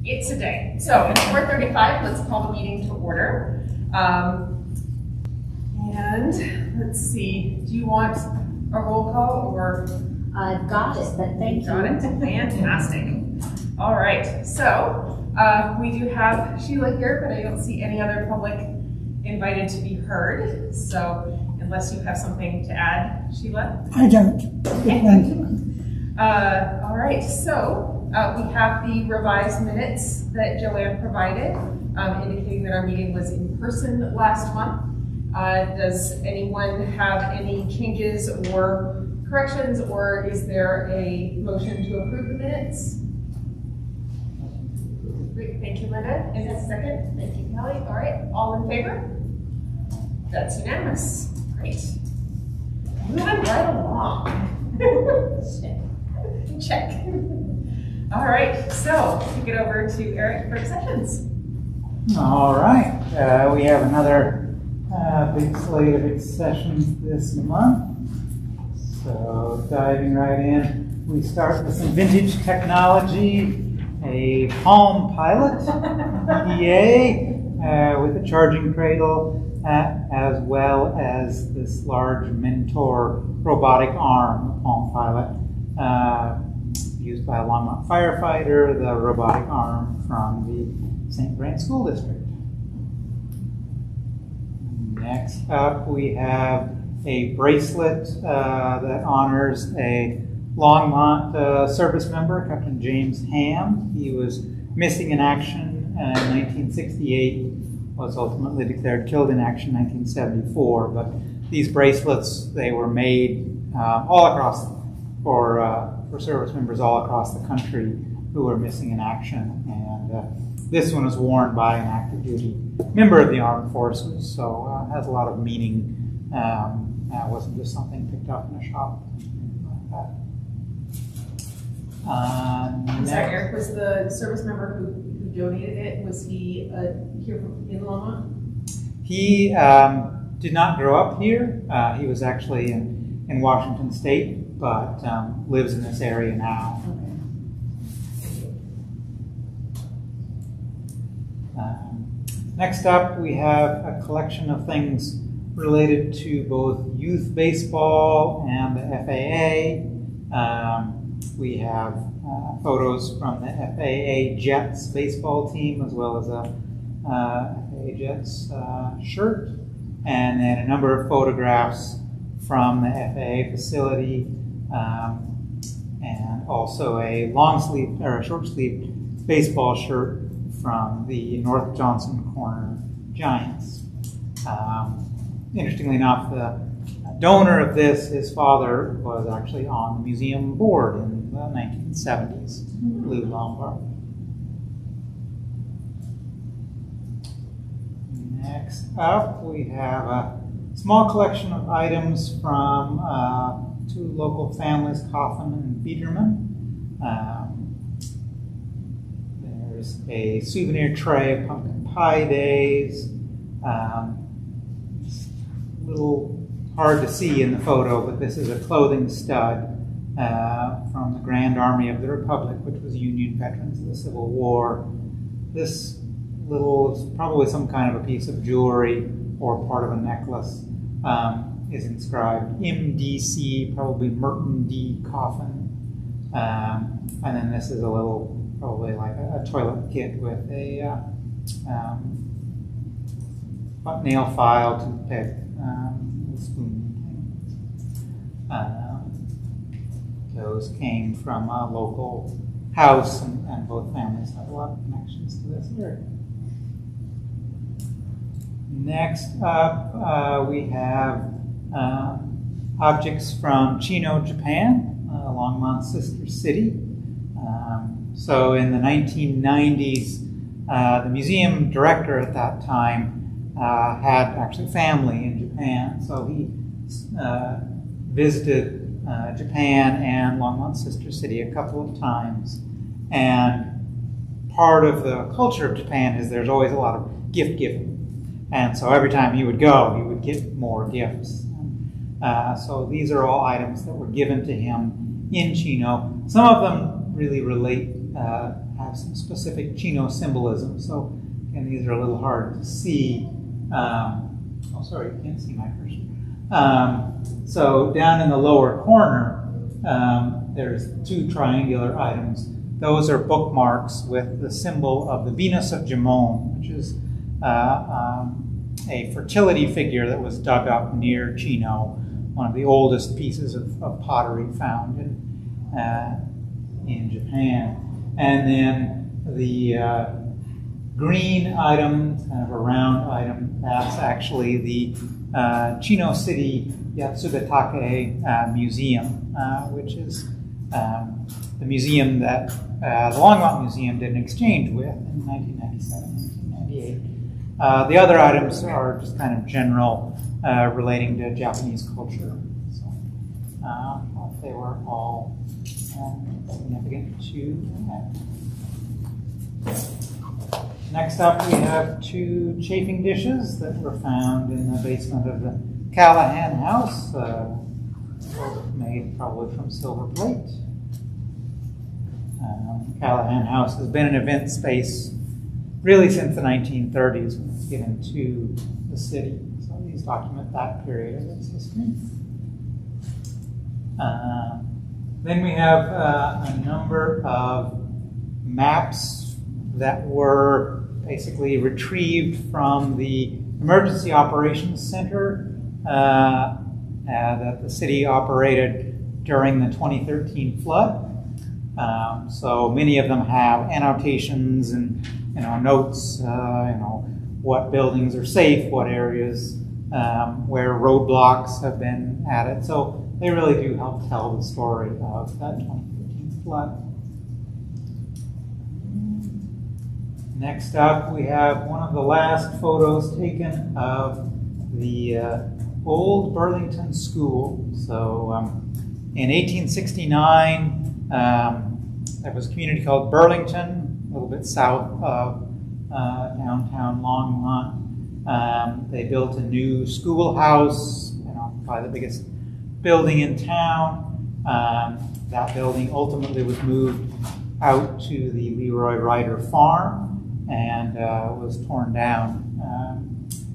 It's a day. So it's 4:35. Let's call the meeting to order. And let's see. Do you want a roll call or? I've got it, but thank you. Got it. Fantastic. All right. So we do have Sheila here, but I don't see any other public invited to be heard. So unless you have something to add, Sheila? I don't. All right. So we have the revised minutes that Joanne provided, indicating that our meeting was in person last month. Does anyone have any changes or corrections, or is there a motion to approve the minutes? Great, thank you, Linda. And a second, thank you, Kelly. All right, all in favor? That's unanimous. Great. Moving right along. Check. All right, so kick it over to Eric for accessions. All right, we have another big slate of accessions this month. So diving right in, we start with some vintage technology, a Palm Pilot EDA with a charging cradle, as well as this large Mentor robotic arm, Palm Pilot, used by a Longmont firefighter, the robotic arm from the St. Vrain School District. Next up, we have a bracelet that honors a Longmont service member, Captain James Ham. He was missing in action in 1968, was ultimately declared killed in action in 1974. But these bracelets, they were made all across for service members all across the country who were missing in action. And this one was worn by an active duty member of the armed forces, so has a lot of meaning. It wasn't just something picked up in a shop. I'm sorry, Eric, was the service member who donated it, was he here in Longmont? He did not grow up here. He was actually in Washington State, but lives in this area now. Okay. Next up, we have a collection of things related to both youth baseball and the FAA. We have photos from the FAA Jets baseball team, as well as a FAA Jets shirt, and then a number of photographs from the FAA facility, and also a long sleeve or a short sleeve baseball shirt from the North Johnson Corner Giants. Interestingly enough, the donor of this, his father, was actually on the museum board in the 1970s, Lou Lombard. Next up, we have a small collection of items from two local families, Coffin and Biederman. There's a souvenir tray of pumpkin pie days. It's a little hard to see in the photo, but this is a clothing stud from the Grand Army of the Republic, which was Union veterans of the Civil War. This little is probably some kind of a piece of jewelry or part of a necklace. Is inscribed MDC, probably Merton D. Coffin. And then this is a little, probably like a toilet kit with a nail file, toothpick, spoon. Those came from a local house, and both families have a lot of connections to this area. Next up, we have objects from Chino, Japan, Longmont's sister city. So in the 1990s, the museum director at that time had actually family in Japan, so he visited Japan and Longmont's sister city a couple of times. And part of the culture of Japan is there's always a lot of gift giving. And so every time he would go, he would get more gifts. So these are all items that were given to him in Chino. Some of them really relate, have have some specific Chino symbolism. So again, these are a little hard to see. Oh, sorry, you can't see my cursor. So down in the lower corner, there's two triangular items. Those are bookmarks with the symbol of the Venus of Gimon, which is a fertility figure that was dug up near Chino, one of the oldest pieces of pottery found in Japan. And then the green item, kind of a round item, that's actually the Chino City Yatsugatake Museum, which is the museum that the Longmont Museum did an exchange with in 1997, 1998. The other items are just kind of general relating to Japanese culture. So they were all significant to that. Next up, we have two chafing dishes that were found in the basement of the Callahan House, made probably from silver plate. Callahan House has been an event space really since the 1930s when it's given to the city. So these document that period of its history. Then we have a number of maps that were basically retrieved from the Emergency Operations Center that the city operated during the 2013 flood. So many of them have annotations and notes, what buildings are safe, what areas where roadblocks have been added. So they really do help tell the story of that 2013 flood. Next up, we have one of the last photos taken of the old Burlington School. So in 1869, there was a community called Burlington, a little bit south of downtown Longmont. They built a new schoolhouse, probably the biggest building in town. That building ultimately was moved out to the Leroy Ryder Farm and was torn down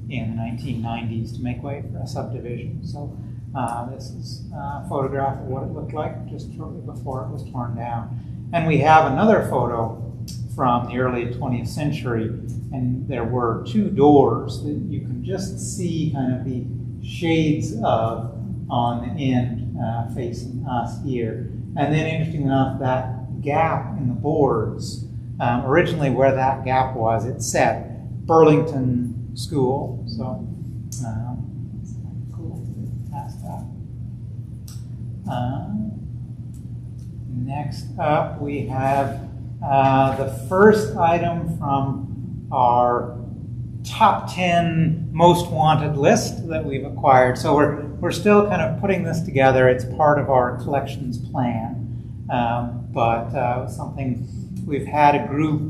in the 1990s to make way for a subdivision. So this is a photograph of what it looked like just shortly before it was torn down. And we have another photo from the early 20th century, and there were two doors that you can just see kind of the shades of on the end facing us here. And then interestingly enough, that gap in the boards, originally where that gap was, it said Burlington School. So it's kind of cool to get past that. Next up, we have the first item from our top 10 most wanted list that we've acquired. So we're still kind of putting this together. It's part of our collections plan, but something we've had a group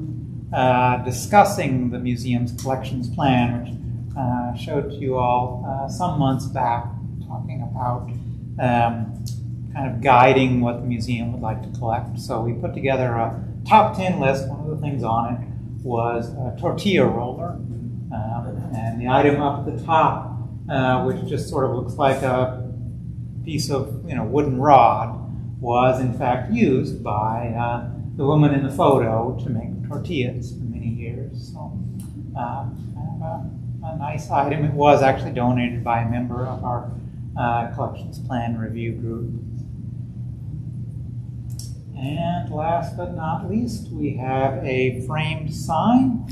discussing the museum's collections plan, which I showed to you all some months back, talking about kind of guiding what the museum would like to collect. So we put together a top 10 list. One of the things on it was a tortilla roller. And the item up at the top, which just sort of looks like a piece of wooden rod, was in fact used by the woman in the photo to make tortillas for many years. So kind of a nice item. It was actually donated by a member of our collections plan review group. And last but not least, we have a framed sign,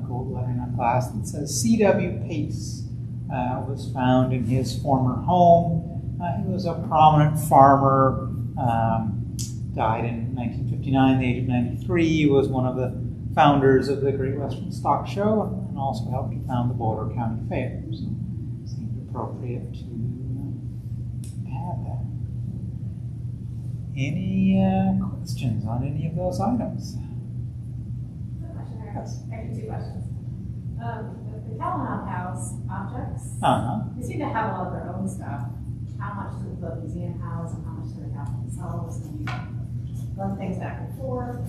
gold lettering on glass, that says C.W. Pace. Was found in his former home. He was a prominent farmer, died in 1959, the age of 93. He was one of the founders of the Great Western Stock Show and also helped to found the Boulder County Fair. So it seemed appropriate to have that. Any questions on any of those items? Yes. I have two questions. The Callahan House objects, they seem to have a lot of their own stuff. How much does the museum house and how much do they have themselves? And run things back and forth.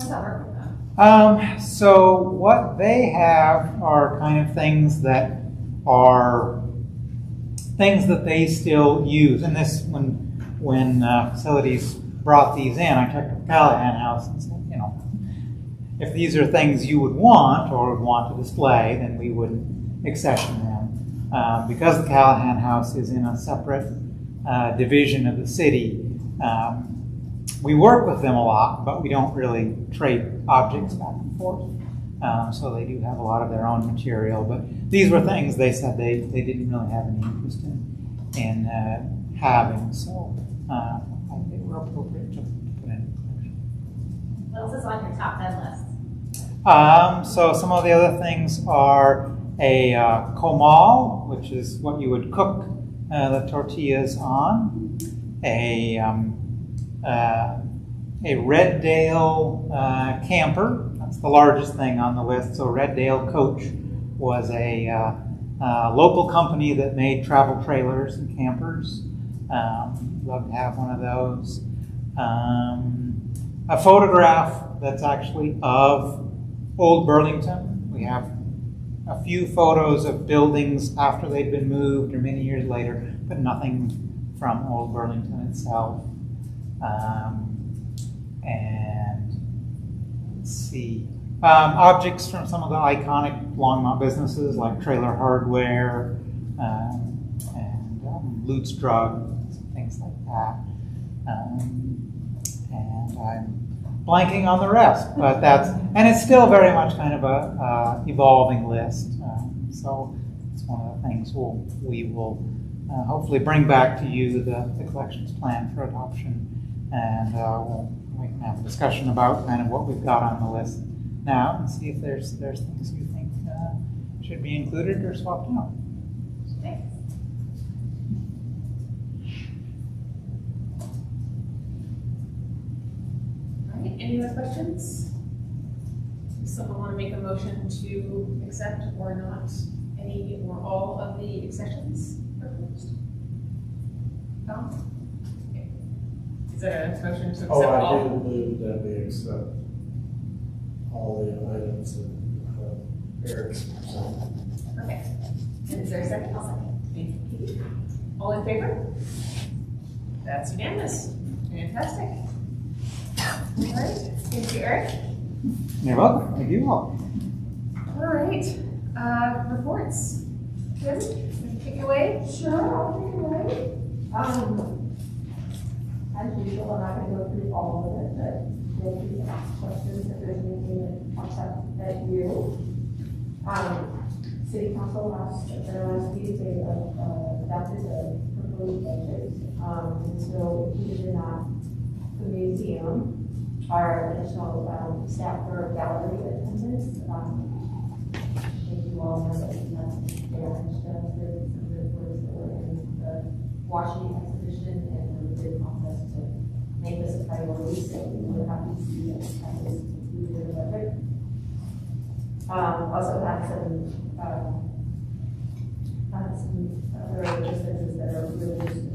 How's that work with them? So what they have are kind of things that are things that they still use. And this, when facilities brought these in, I checked with the Callahan House and said, you know, if these are things you would want or would want to display, then we wouldn't accession them. Because the Callahan House is in a separate division of the city, we work with them a lot, but we don't really trade objects back and forth. So they do have a lot of their own material, but these were things they said they didn't really have any interest in having, so they were appropriate to put in. What else is on your top 10 list? So some of the other things are a comal, which is what you would cook the tortillas on, a Reddale camper. That's the largest thing on the list. So Reddale Coach was a local company that made travel trailers and campers. Love to have one of those. A photograph that's actually of Old Burlington. We have a few photos of buildings after they've been moved or many years later, but nothing from Old Burlington itself. And let's see, objects from some of the iconic Longmont businesses like Trailer Hardware and Lute's Drugs, things like that. And I'm blanking on the rest, but and it's still very much kind of a evolving list. So it's one of the things we will hopefully bring back to you the collections plan for adoption, and we can have a discussion about kind of what we've got on the list now and see if there's things you think should be included or swapped out. Thanks. All right, any other questions? Does someone want to make a motion to accept or not any or all of the accessions proposed? Tom? Okay. Is that a motion to accept all? I do move that we accept all the items that Eric's presented. Okay. And is there a second? I'll second. Thank you. All in favor? That's unanimous. Fantastic. All right. Thank you, Eric. You're welcome. Thank you all. All right. Reports. Kim, take it away. Sure, I'll take it away. As usual, I'm not going to go through all of it, but feel free to ask questions if there's anything that pops up at you. City Council last week, they adopted a proposed budget. And so included in that, the museum, our additional staff for gallery attendance. Thank you all know that we managed some of the reports that were in the Washington exhibition, and we did process to make this a priority, so we were happy to see that that was included in the budget. Also had some other expenses that are really just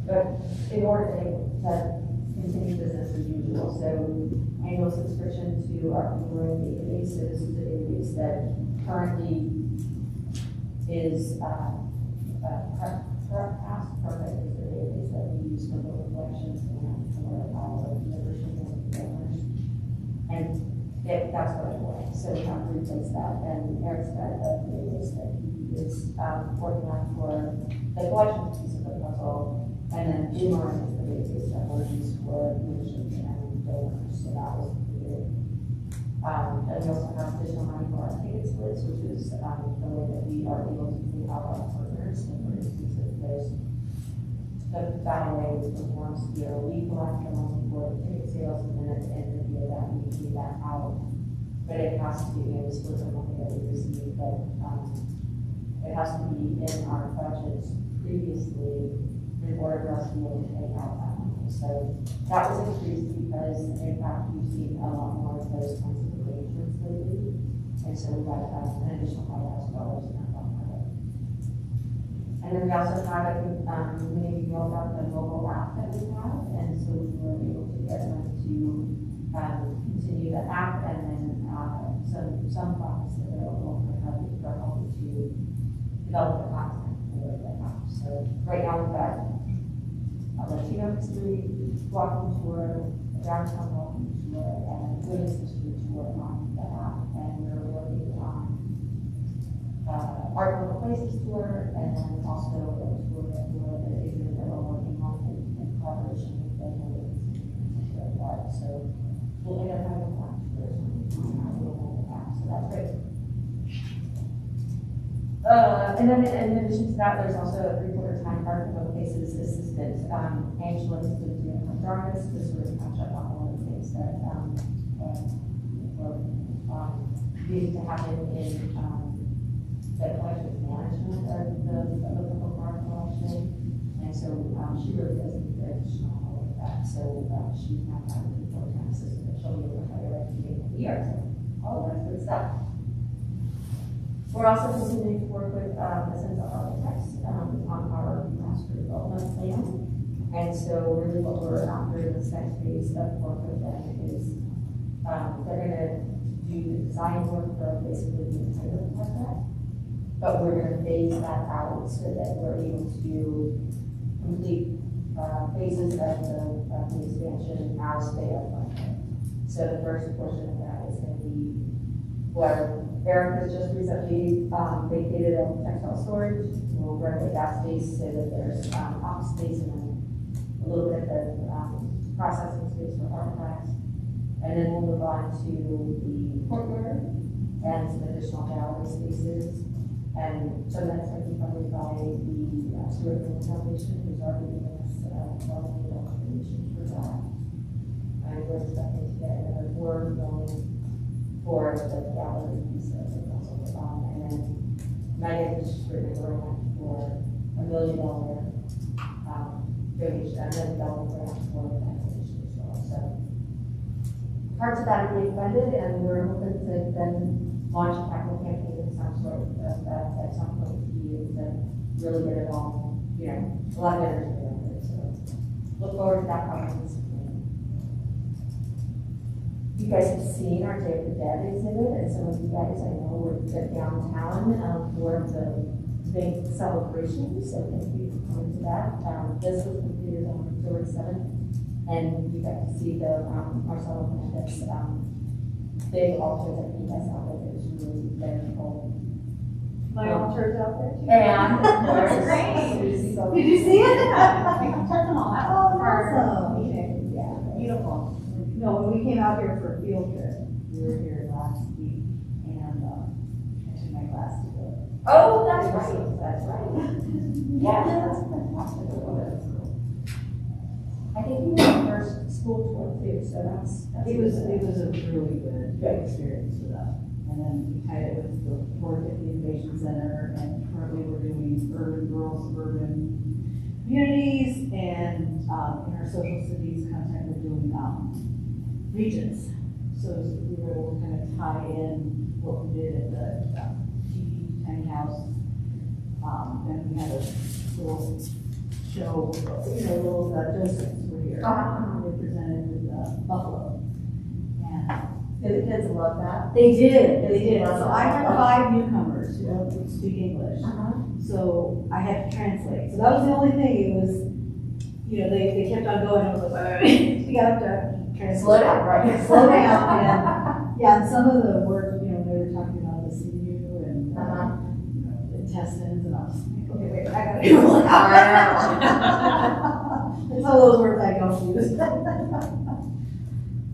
but in order to continue business as usual. So annual subscription to our February database. So this is a database that currently is past perfect is the database that we use for both collections and for our membership and governors. And that's what I want. So we have to replace that. And Eric's got a database that he is working on for the collections piece of the puzzle. And then Umar is the database that we're used for membership and donors. So that was completed. And we also have additional money for our tickets list, which is the way that we are able to pay out our partners. And for instance, if there's the ballet performs here, we collect the money for the ticket sales, and then at the end of the year that we pay that out. But it has to be, this was the money that we received, but it has to be in our budgets previously in order for us to be able to pay out that money. So that was increased because, in fact, we've seen a lot more of those kinds of arrangements lately. And so we got an additional $5,000 in our fund. And then we also have, many of you know about the mobile app that we have, and so we were able to get them to continue the app, and then some products that are available for helping to develop the content for the app. So right now we've got a Latino history walking tour, a downtown walking tour, and a women's history tour on the app, and we're working on art local places tour, and then also a tour that we're working on in collaboration with the contemporary art. So we'll end up having a lot of tours on the mobile app, so that's great. And then in addition to that, there's also a 3/4 time park local places assistant. Angela has been doing her drawings to sort of catch up on all of the things that needed to happen in the collections management of the local park collection. And so she really does a good job on all of that. So she's now got a 3/4 time assistant that she'll be able to hire at the beginning of the year. So all of that good stuff. We're also continuing to work with Essential Architects on our master development plan. And so really what we're after this next phase of work with them is they're going to do the design work for basically the entire project, but we're going to phase that out so that we're able to complete phases of the expansion as they are planned. So the first portion of that is going to be where Eric has just recently vacated a textile storage. We'll renovate that space so that there's office space and then a little bit of processing space for artifacts. And then we'll move on to the courtyard and some additional gallery spaces. And so that's going to be funded by the Stewart Foundation, who's already given us $12 million donation for that. And we're expecting to get another $4 million for the gallery piece of it also. And then Megan has just written a grant for $1 million donation, and then development grant for the foundation as well. So parts of that are being funded, and we're hoping to then launch a capital campaign of some sort at some point to be able to really get it all, a lot of energy around it. So look forward to that conference. You guys have seen our Day of the Dead exhibit, and some of you guys I know were downtown for the big celebration, so thank you for coming to that. This was completed on October 7th, and you got to see the Marcelo Hernandez big altar that he has out there. It was really very cool. My altar's out there too. And that's great. Did you see it? I took them all out. Oh, awesome. Yeah, beautiful. No, when we came out here for a field trip, we were here last week, and I took my class to go. Oh, that's right. That's right. Yeah, that's fantastic. I think we had our first school tour too, so that's it was a really good experience for us. And then we tied it with the work at the Innovation Center, and currently we're doing urban, rural, suburban communities, and in our social studies content we're doing regions. So we were able to kind of tie in what we did at the tiny house. And we had a little show, little Josephs were here. They presented with Buffalo. And the kids love that. They did. So I had 5 newcomers who don't speak English. So I had to translate. So that was the only thing. It was, they kept on going. I was like, wait, you got to translate. Slow down, right? Slow down. And some of the work, they were talking about the sinew and intestines, and I was like, okay, wait, I got to do it. Some of those words I don't use.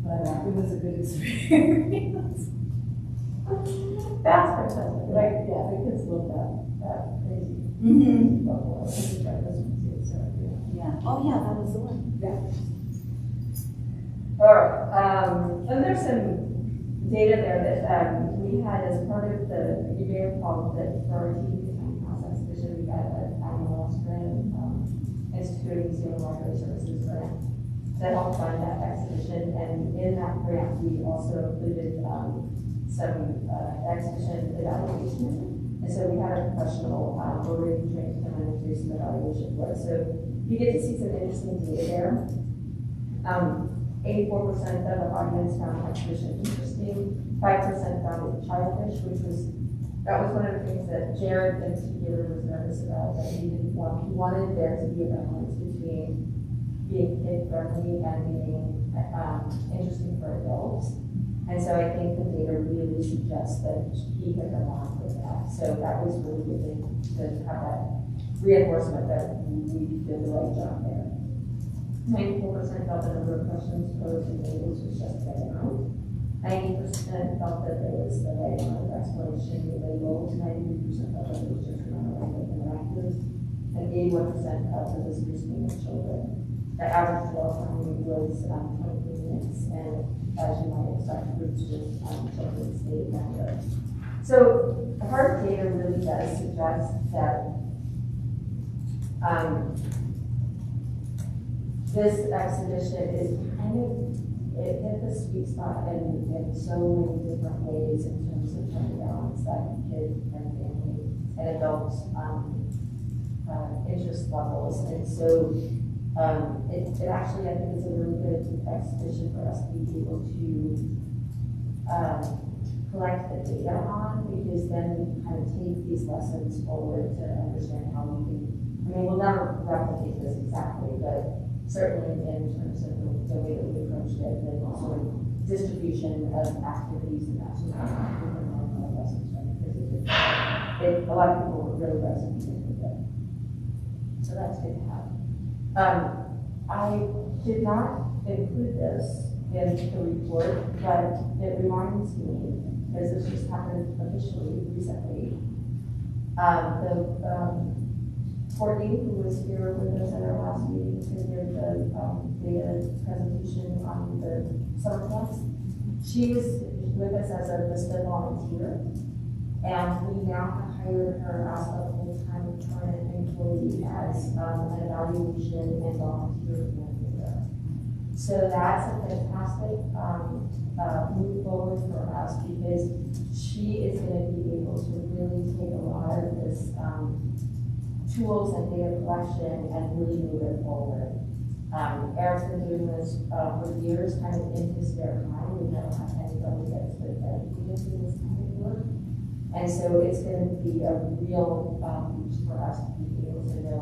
But it was a good experience. That's fantastic. Like, yeah, the kids love that crazy. Yeah. Oh, yeah, that was the one. Yeah. All right. And there's some data there that we had as part of the, you may recall that for our TV process exhibition, we got an annual grant, Institute Museum Library Services grant to help fund that exhibition. And in that grant, we also included some exhibition evaluation And so we had a professional already trained to come in and do some evaluation for us. So you get to see some interesting data there. 84% of the audience found exhibition interesting, 5% found it childish, that was one of the things that Jared in particular was nervous about, that he wanted there to be a balance between being kid-friendly and being interesting for adults. And so I think the data really suggests that he hit the mark with that. So that was really good to have that reinforcement that we did the right job there. 94% felt the number of questions posed and labels was just the right amount. 90% felt that there was the right amount of explanation in the labels. 93% felt that it was just around the right interactive. And 81% felt that this was being children. The average dwell time was 23 minutes, and as you might expect, groups with children stayed longer. So the hard data really does suggest that this exhibition is kind of, it hit the sweet spot in so many different ways in terms of trying to balance that kid and family and adults interest levels. And so it actually, I think, is a really good exhibition for us to be able to collect the data on, because then we can kind of take these lessons forward to understand how we can, I mean, we'll never replicate this exactly, but certainly in terms of the way that we approached it, the sort of distribution of activities and that sort of thing, we can learn from our lessons, right? Because a lot of people really resonated with it. So that's good to have. I did not include this in the report, but it reminds me, because this just happened officially recently, Courtney, who was here with us at our last meeting to give the data presentation on the summer camps, she was with us as a listed volunteer, and we now have hired her as a full-time permanent employee as an evaluation and volunteer coordinator. So that's a fantastic move forward for us, because she is going to be able to really take a lot of this tools and data collection and really move it forward. Eric's been doing this for years, kind of in his spare time. We've never had anybody that's been dedicated to this kind of work. And so it's going to be a real boost for us to be able to know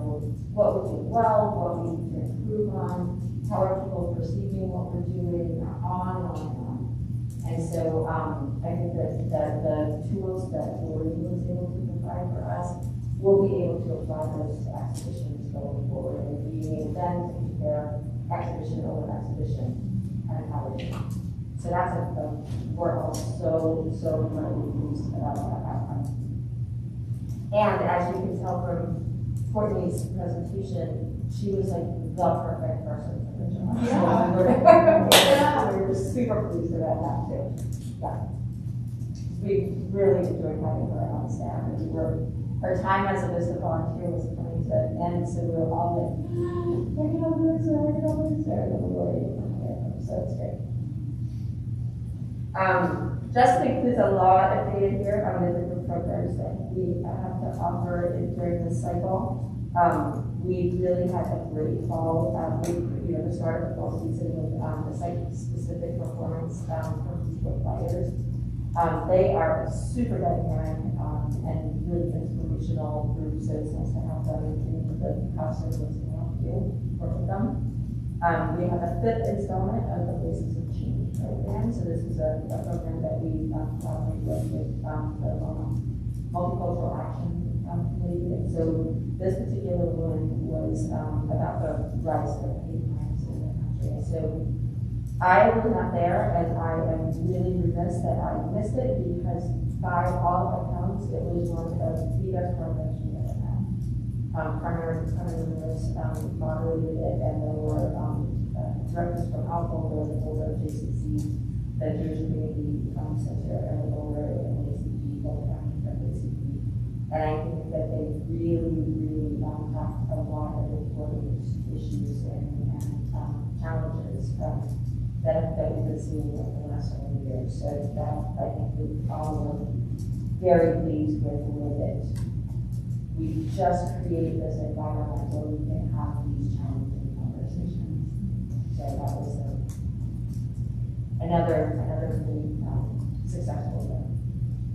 what we do well, what we need to improve on, how are people perceiving what we're doing, on and on and on. And so I think that the tools that Lori was able to provide for us, we'll be able to apply those to exhibitions going forward, and being able then to compare exhibition over exhibition and how we do. So that's we're all so incredibly pleased about that outcome. And as you can tell from Courtney's presentation, she was like the perfect person for the job. Yeah. We were super pleased about that too. Yeah. We really enjoyed having her on staff, and her time as a visitor volunteer was coming to an end, so we were all like, I get over this, or I get over this, and we were able to hire her, so it's great. Justin includes a lot of data here on the different programs that we have to offer during this cycle. We really had a great fall. The start of the fall season with the site-specific performance from Facebook players. They are super dynamic and really inspirational groups, so it's nice to have them in the process of listening out to work with them. We have a 5th installment of the Places of Change program. So this is a program that we collaborate with the Multicultural Action Committee. And so this particular one was about the rise of hate crimes in the country. And so I was not there, and I am really remiss that I missed it, because by all accounts, it was one of the best programs we ever had. Primary Ministers moderated it, and there were directors from Alpha, there was a board of JCC, the Jewish Community Center, and the board of ACP, both counties from ACP. And I think that they really talked a lot of important issues and challenges that we've been seeing over the last several years. So that, I think, we all very pleased with the way that we just created this environment where we can have these challenging conversations. So that was another really successful one.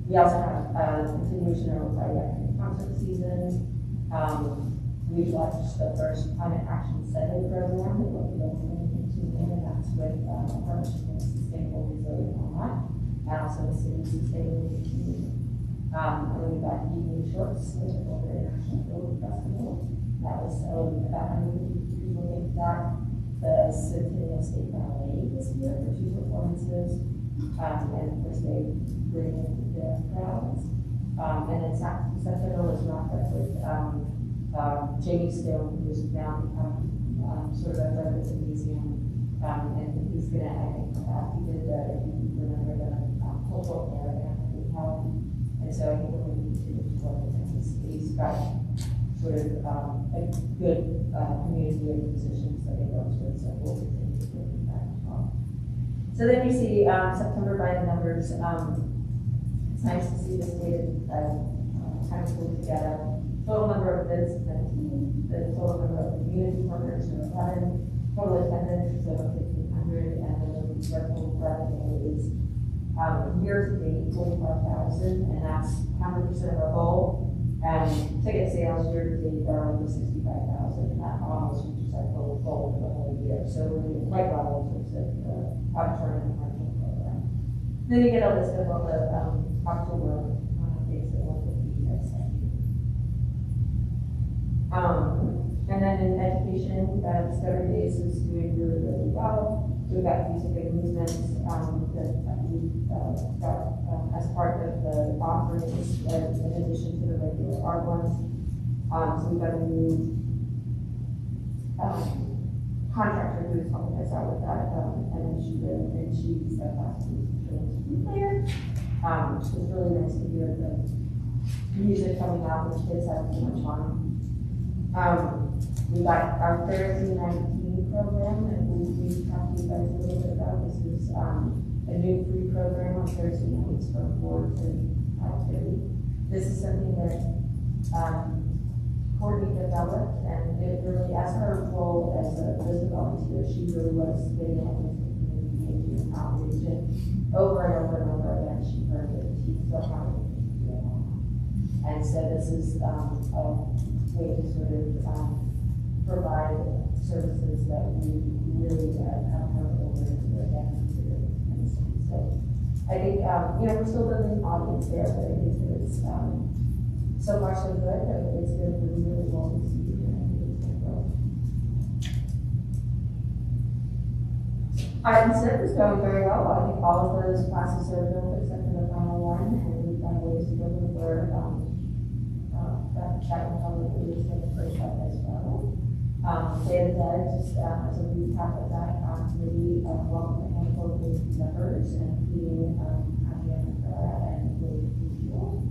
We also have a continuation of our Friday concert season. We launched the first Climate Action Sunday program that will be open in June, and that's with a partnership with Sustainable Resilient Longmont and also the city's sustainability team. And we've got evening shorts with the Boulder International Film Festival. That was about 150 people came to that. The Centennial State Ballet this year for 2 performances. And of course they bring in the crowds. And then September was wrapped up with Jamie Stone, who's now become sort of a friend of the museum. And he's gonna, I think, come back. He did if you remember the cultural fair that we held. And so I think we're going to continue to work with him. He's got sort of a good community of musicians that he works with, so we'll continue to work with that as well. So then you see September by the numbers. It's nice to see this data kind of pulled together. Total number of events, 19. The total number of community partners, 11. Total attendance is over 1,500, and the total revenue is year to date 45,000, and that's 100% of our goal. And ticket sales year to date are over 65,000, and that almost reaches our goal for the whole year. So we're doing quite well in terms of auditorium and marketing program. Then you get a list of all the October dates that we'll be next. And then in education, Discovery Days is doing really, really well. So we've got music and movements that we got as part of the offerings in addition to the regular art ones. So we've got a new contractor who is helping us out with that, and then she's a class player, which was really nice to hear the music coming out and the kids having so much fun. We got our Thursday 19 program, and we talked to you guys a little bit about this. Is a new free program on Thursday nights from 4 to 5:30. This is something that Courtney developed, and it really, as her role as a business volunteer, she really was getting out into the community and doing outreach, and over and over and over again, she heard that she still had it. And so this is a way to sort of provide services that we really have heard over and over again. So I think, we're still building an audience there, but I think that it's so far so good. It's been really well received, and I think it's going to grow. Art and SIP is going very well. I think all of those classes are built except for the final one, and we've got ways to build them where that will probably is going to break up as well. Day of the Dead, just as a recap of that, really welcome a handful of new members, including Javier and Willie Fuel.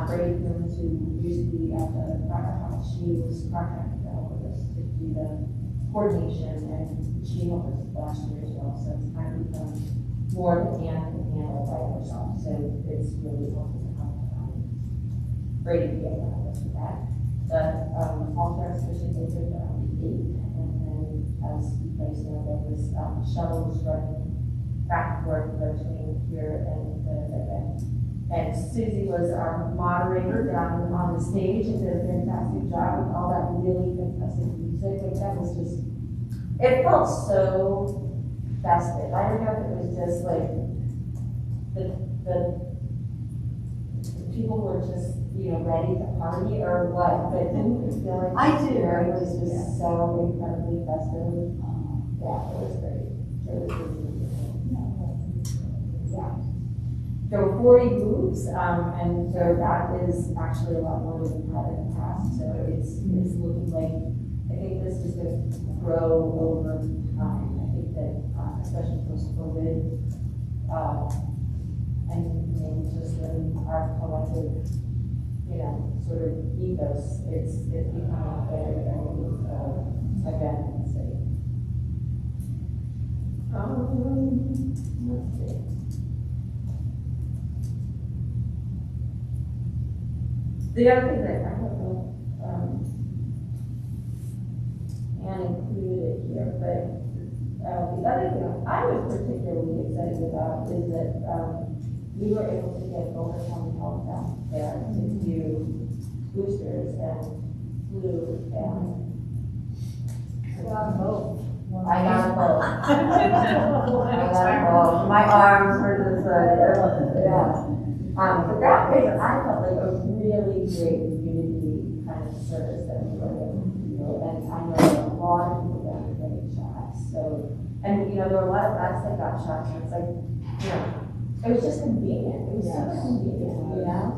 Brady Coons, who used to be at the Cracker House, she was contracted to help with us to do the coordination, and she helped us last year as well, so it's kind of become more than Anne can handle by herself, so it's really helpful to help Brady be able to help us with that. The altar exhibition is around 8, and then as you guys know, there was shuttles running back and forth between here and the event. And Susie was our moderator down on the stage and did a fantastic job with all that really fantastic music. Like that was just, it felt so festive. I don't know if it was just like the people were just, ready to party or what, but didn't you feel like I do. It was just so incredibly festive. Yeah, it was great. It was really beautiful. Yeah. There were 40 moves, and so that is actually a lot more than we've had in the past. So it's looking like, I think this is going to grow over time. I think that, especially post-COVID, and maybe just in our collective, sort of ethos, it's becoming a very, very event in the city. Let's see. The other thing that I don't know, Anne included it here, but the other thing I was particularly excited about is that we were able to get Boulder County Health down there to do boosters and flu and I got both. I got both. My arms were just yeah. But that was, I felt like a really great community kind of service that we were able to do. And I know a lot of people got getting shots. So, and there were a lot of us that got shots, and it's like, it was just convenient. It was super convenient,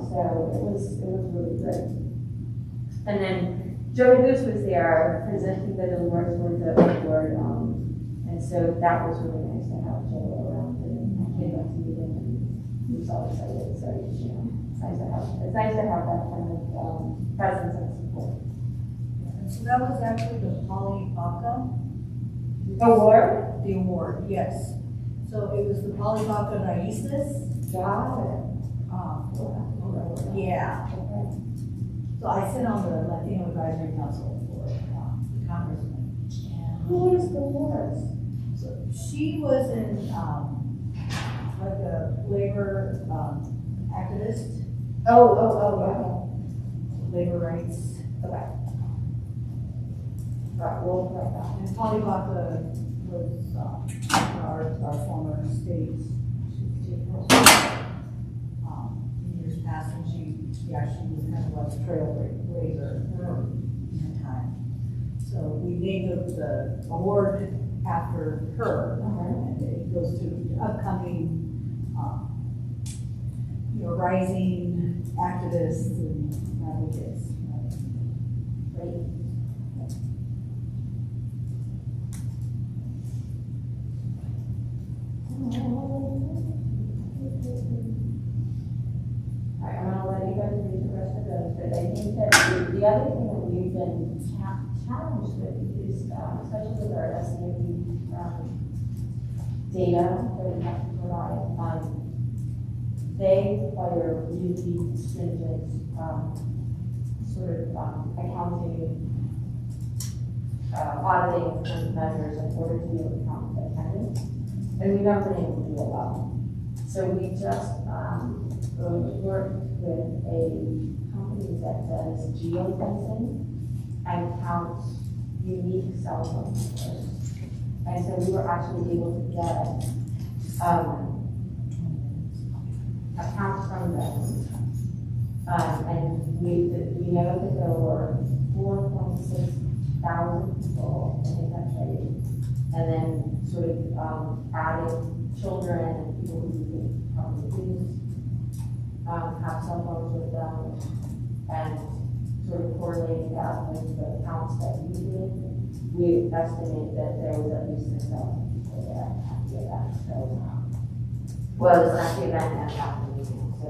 So it was really good. And then Joey Goose was there presenting the awards for the award, and so that was really nice to have Joey around and I came up to meet him and he was all excited. So it's nice to have that kind of presence and support. So that was actually the Polly Baca Award? The award, yes. So it was the Polly Baca Raíces. Got it. Yeah. Okay. So I sit on the Latino Advisory Council for the congressman. Who is the award? So she was in like a labor activist, Oh, labor rights. okay. Right, we'll correct that. And Polly Baca was our former state chief in years past, and she actually was kind of like a trailblazer in her time. So we named the award after her, and it goes to upcoming, rising activists and advocates. Great. Alright, I'm gonna let you guys read the rest of those, but I think that the other thing that we've been challenged with is, especially with our SNAP data that we have to provide, they require really stringent accounting, auditing kind of measures in order to be able to count the attendance. And we've never been able to do it well. So we just worked with a company that does geofencing and counts unique cell phone numbers. And so we were actually able to get accounts from them. And we know that there were 4.6 thousand people, I think that's right. And then sort of added children and people who probably have cell phones with them, and sort of correlating that with the counts that we did, we estimate that there was at least 6,000 people there at the event. So, well, it's not the event and after the meeting, so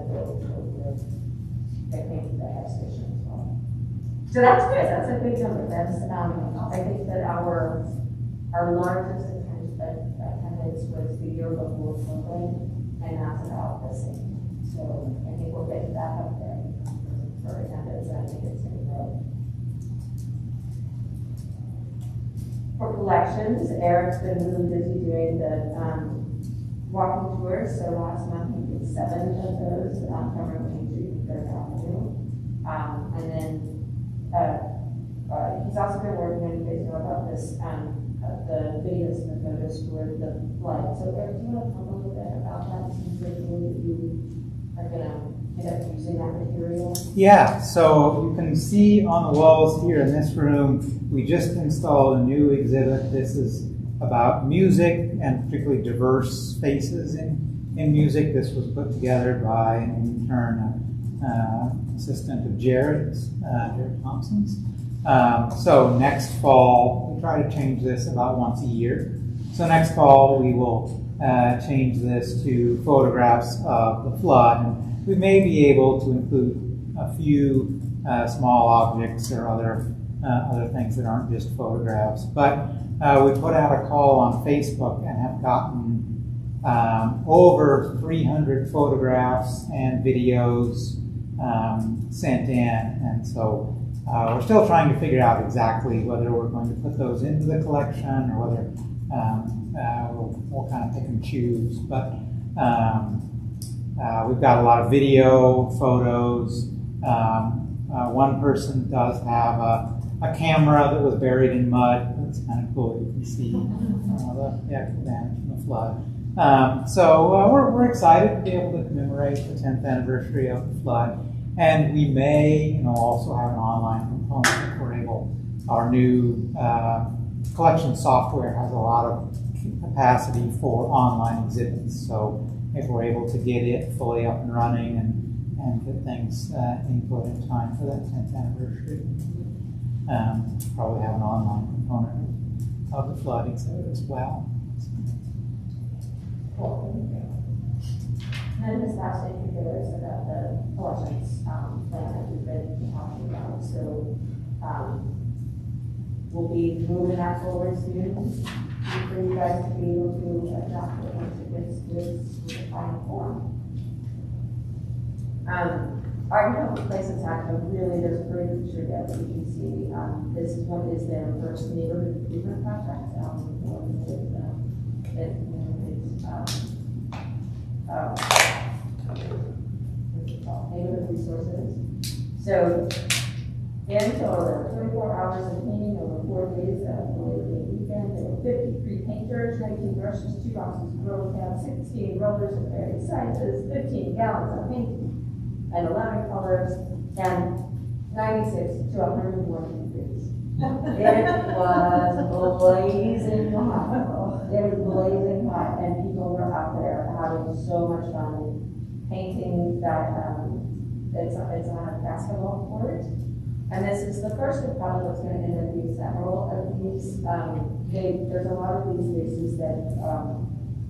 they came to the exhibition as well. So that's good. That's a big number. That's I think that our largest attendance was the year before COVID, and that's about the same. So I think we'll get that up there for attendance, and I think it's going to grow. For collections, Eric's been really busy doing the walking tours. So last month he did 7 of those from Main Street to Third Avenue, and then he's also been working on, you guys know about this, the videos and the photos for the flood. So Eric, do you want to talk a little bit about that, since you're doing that you are going to end up using that material? Yeah, so you can see on the walls here in this room, we just installed a new exhibit. This is about music and particularly diverse spaces in music. This was put together by an intern assistant of Jared Thompson's. So next fall, we try to change this about once a year. So next fall, we will change this to photographs of the flood. And we may be able to include a few small objects or other things that aren't just photographs. But we put out a call on Facebook and have gotten over 300 photographs and videos sent in, and so we're still trying to figure out exactly whether we're going to put those into the collection or whether we'll kind of pick and choose. But we've got a lot of video, photos. One person does have a camera that was buried in mud. That's kind of cool. You can see the actual damage from the flood. So we're excited to be able to commemorate the 10th anniversary of the flood. And we may, also have an online component if we're able. Our new collection software has a lot of capacity for online exhibits. So if we're able to get it fully up and running and get things input in time for that 10th anniversary, probably have an online component of the flood exhibit as well. Cool. And then this last thing there is about the collections plan that we've been talking about. So we'll be moving that forward soon for you guys to be able to adopt it once it gets with the final form. Our new places have there's a great picture there that you can see. This one is their first neighborhood improvement project. Neighborhood resources. So in total, 24 hours of painting over 4 days of the Labor Day weekend. There were 53 painters, 19 brushes, 2 boxes of roller tabs, 16 rollers of various sizes, 15 gallons of paint, and 11 colors, and 96 to 140 degrees. It was blazing hot. It was blazing hot, and people were out there having so much fun painting that it's on a basketball court. And this is the first of probably what's going to end up being several of these. There's a lot of these spaces that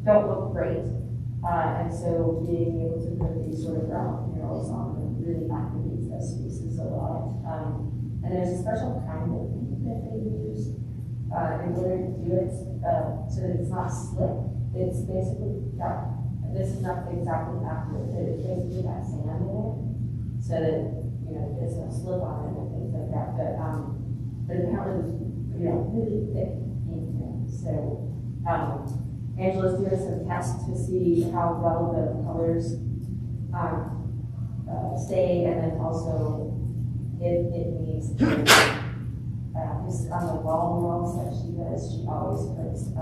don't look great. And so being able to put these sort of ground murals on them really activates those spaces a lot. And there's a special kind of paint that they use in order to do it so that it's not slick. It's basically got, this is not exactly accurate, but it's basically got sand in it so that it's going to slip on it and things like that. But apparently it's really thick paint. So Angela's doing some tests to see how well the colors stay, and then also if it needs to, on the wall murals that she does, she always puts a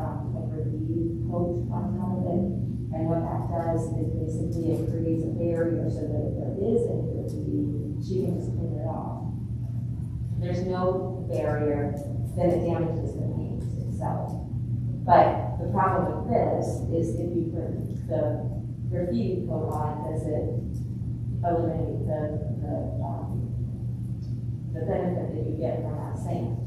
relief coat on top of it. And what that does is basically it creates a barrier so that if there is any graffiti, she can just clean it off. If there's no barrier, then it damages the paint itself. But the problem with this is if you put the graffiti coat on, does it eliminate the benefit that you get from that sand,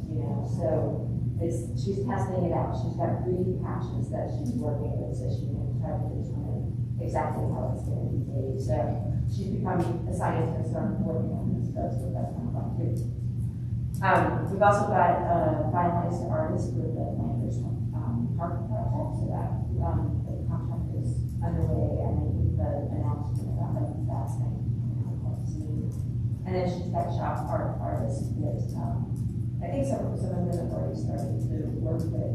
So she's testing it out. She's got 3 patches that she's working with, so she can try to determine exactly how it's going to be made. So she's becoming a scientist on working on this stuff, so that's kind of fun too. We've also got finalized artists with the Lancers Park project, so that the contract is underway, and then the announcement about that's going to soon. And then she's got shop art artists that I think some of them have already started to work with.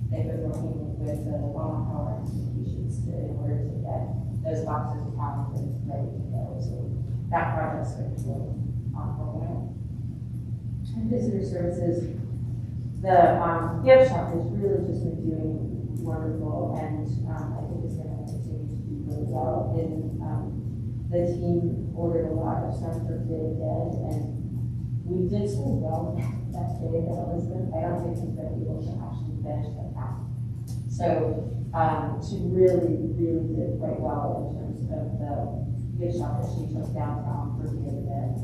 They've been working with the Longmont Power institutions in order to get those boxes of talented ready to go. So that project's going to go on for a while. And visitor services, the gift shop has really just been doing wonderful, and I think it's going to continue to do really well. The team ordered a lot of stuff for Day Dead, and we did so well that day that Elizabeth, I don't think she's going to be able to actually finish the pack. So she really, really did quite well in terms of the gift shop that she took downtown for Day Dead.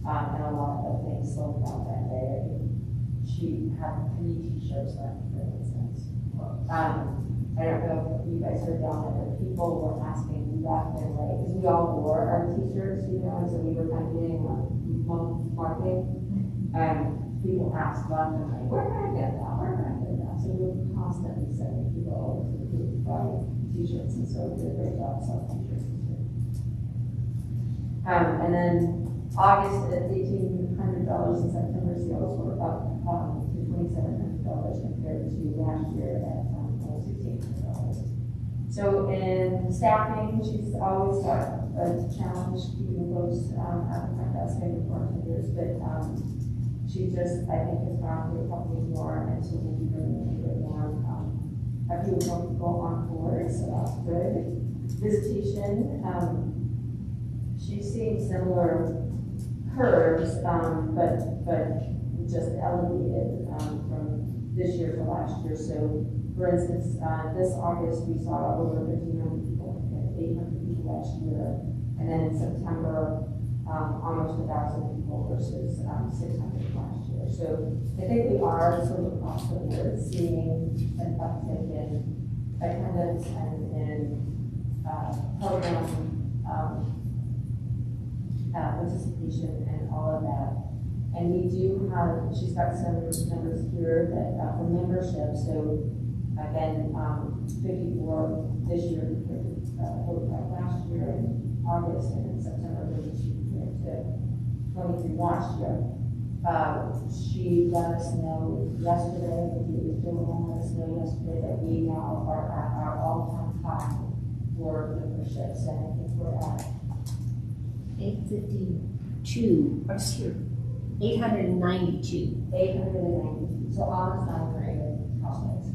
And a lot of things sold out that day. She had 3 t-shirts left, for instance. I don't know if you guys heard down there, but people were asking left and right, because we all wore our t-shirts, and so we were kind of getting marketing. And people asked left and right, where can I get that? Where can I get that? So we were constantly sending people over to the booth to buy t-shirts, and so we did a great job selling t-shirts. And then August at $1,800 and September sales were up to $2,700 compared to last year at $1,600. So in staffing, she's always got a challenge keeping folks at the front desk and bartenders, but she just, I think, has gone through a couple of more, and so we'll be bringing in a bit more. A few more people on board, so that's good. Visitation, she's seeing similar curves, but just elevated from this year to last year. So, for instance, this August we saw over 1,500 people, 800 people last year, and then in September almost 1,000 people versus 600 last year. So I think we are sort of across the board seeing an uptick in attendance and in program participation and all of that. And we do have, she's got some numbers here that for membership. So again, 54 this year compared to last year in August, and in September 32 compared to 23 last year. She let us know yesterday, I think it was Joanne let us know yesterday, that we now are at our all-time high for memberships, and I think we're at 852. What's here? 892. 892. So almost 900 households.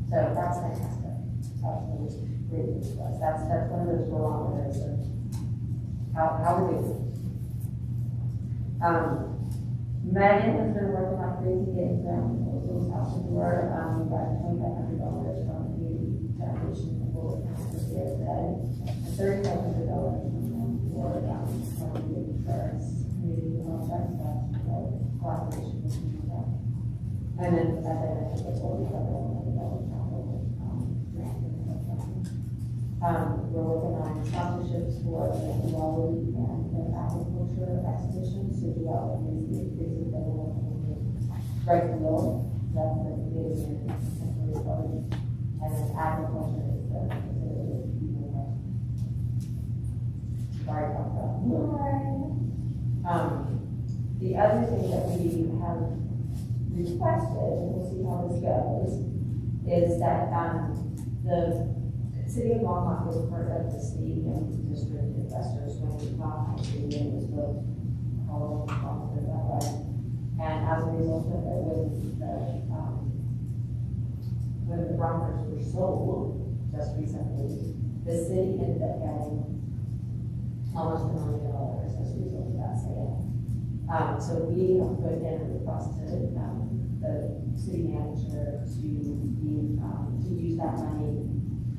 So that's fantastic. That's really good for us. That's one of those barometers of how we're doing. Megan has been working like crazy getting some proposals out the door. We got $2,500 from the Community Foundation for today, and $3,500 from them for the insurance community contract collaboration with people. And then, as I mentioned before, we have a $1 million grant. We're working on sponsorships for the Wally and the agriculture exhibition. So we are increasing the right field. That's the biggest contemporary party. And then agriculture is the people that. Sorry about that. The other thing that we have requested, and we'll see how this goes, is that the City of Longmont was part of the stadium district investors when Longmont Stadium was built, all along that way. And as a result of it, when the Broncos were sold just recently, the city ended up getting almost $1 million as a result of that sale. So we have put in a request to the city manager to use that money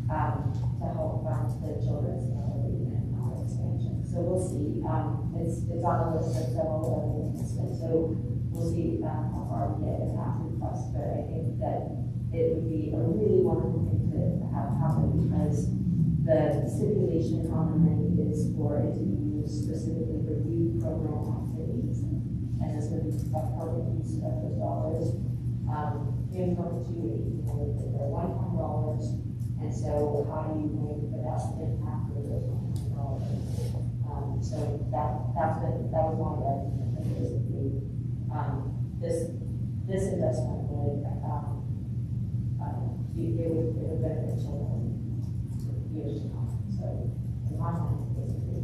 to help fund the children's gallery and expansion. So we'll see. It's on the list of several other things. So we'll see how far we get in that request. But I think that it would be a really wonderful thing to have happen, because the stipulation on the money is for it to be used specifically for youth program activities. And this would be a perfect use of those dollars in perpetuity. They're one-time dollars. And so how do you make the best impact of those $100? So that was one of the basically this investment would it would benefit children for years to come. So in my mind, basically.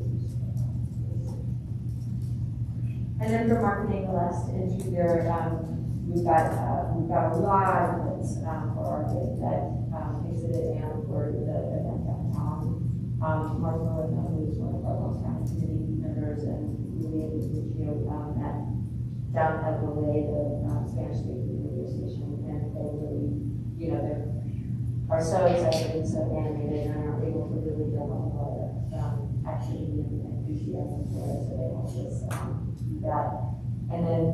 And then for marketing, the last entry there, we've got a lot of things for our bid that exhibit and for the event downtown. Mark Miller, who's one of our longtime committee members, and Louis met down at the Spanish State Radio Station, and they really, are so excited and so animated, and are able to really build up the activity and enthusiasm for it. So they help us do that. And then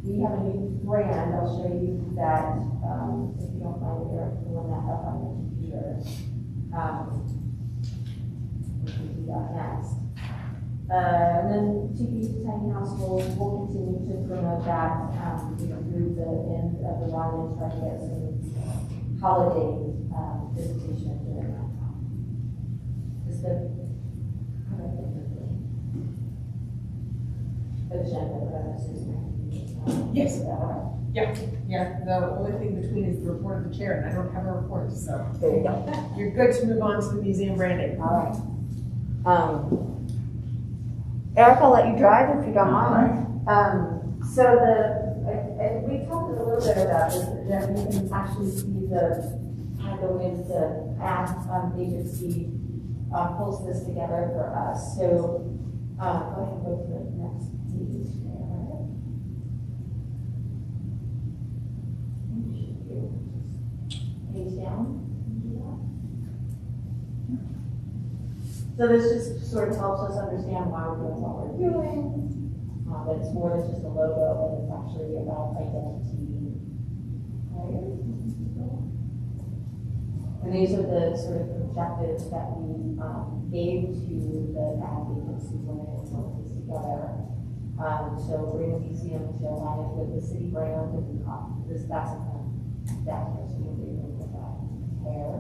we have a new brand. I'll show you that if you don't mind, Eric, pulling that up on the computer. We can do that next. And then TP Tiny Household will continue to promote that through the end of the run and try to get some holiday visitation during that time. city manager. Yes. Is that all right? Yeah, the only thing between is the report of the chair, and I don't have a report, so. There you go. You're good to move on to the museum branding. All right. Eric, I'll let you drive if you don't mind. So we talked a little bit about this, that we can actually see the kind of ways the ad agency pulls this together for us. So go ahead and go to the next page. Page down. So this just sort of helps us understand why we're doing what we're doing. But it's more than just a logo, but it's actually about identity. And these are the sort of objectives that we gave to the ad agency when they put this together. So bring the museum to align it with the city brand, and that's a agreement with that pair.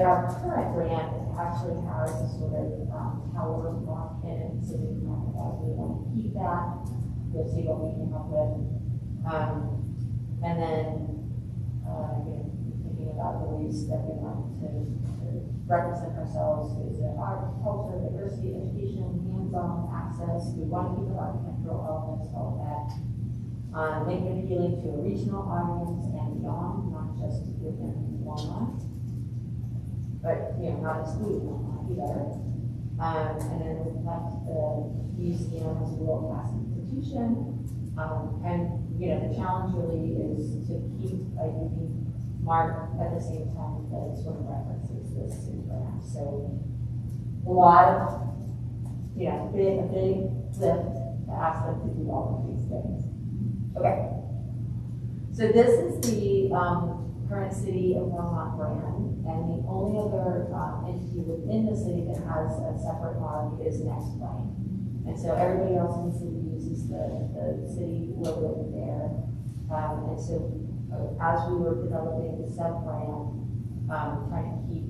Our current brand actually has a sort of tower mark in it, so we can talk about we want to keep that. We'll see what we can come up with. And then thinking about the ways that we want to represent ourselves is art, culture, diversity, education, hands-on access. We want to keep the architectural elements, all of that. Make it appealing to a regional audience and beyond, not just within Longmont, but not exclude Longmont either. And then reflect the museum as a world-class institution. And the challenge really is to keep a unique mark at the same time that it sort of references this city brand. So a lot of, a big lift to ask them to do all of these things. Okay. So this is the current city of Longmont brand, and the only other entity within the city that has a separate mark is Next Plane. And so everybody else in the city uses the city logo there. And so as we were developing the sub-brand, trying to keep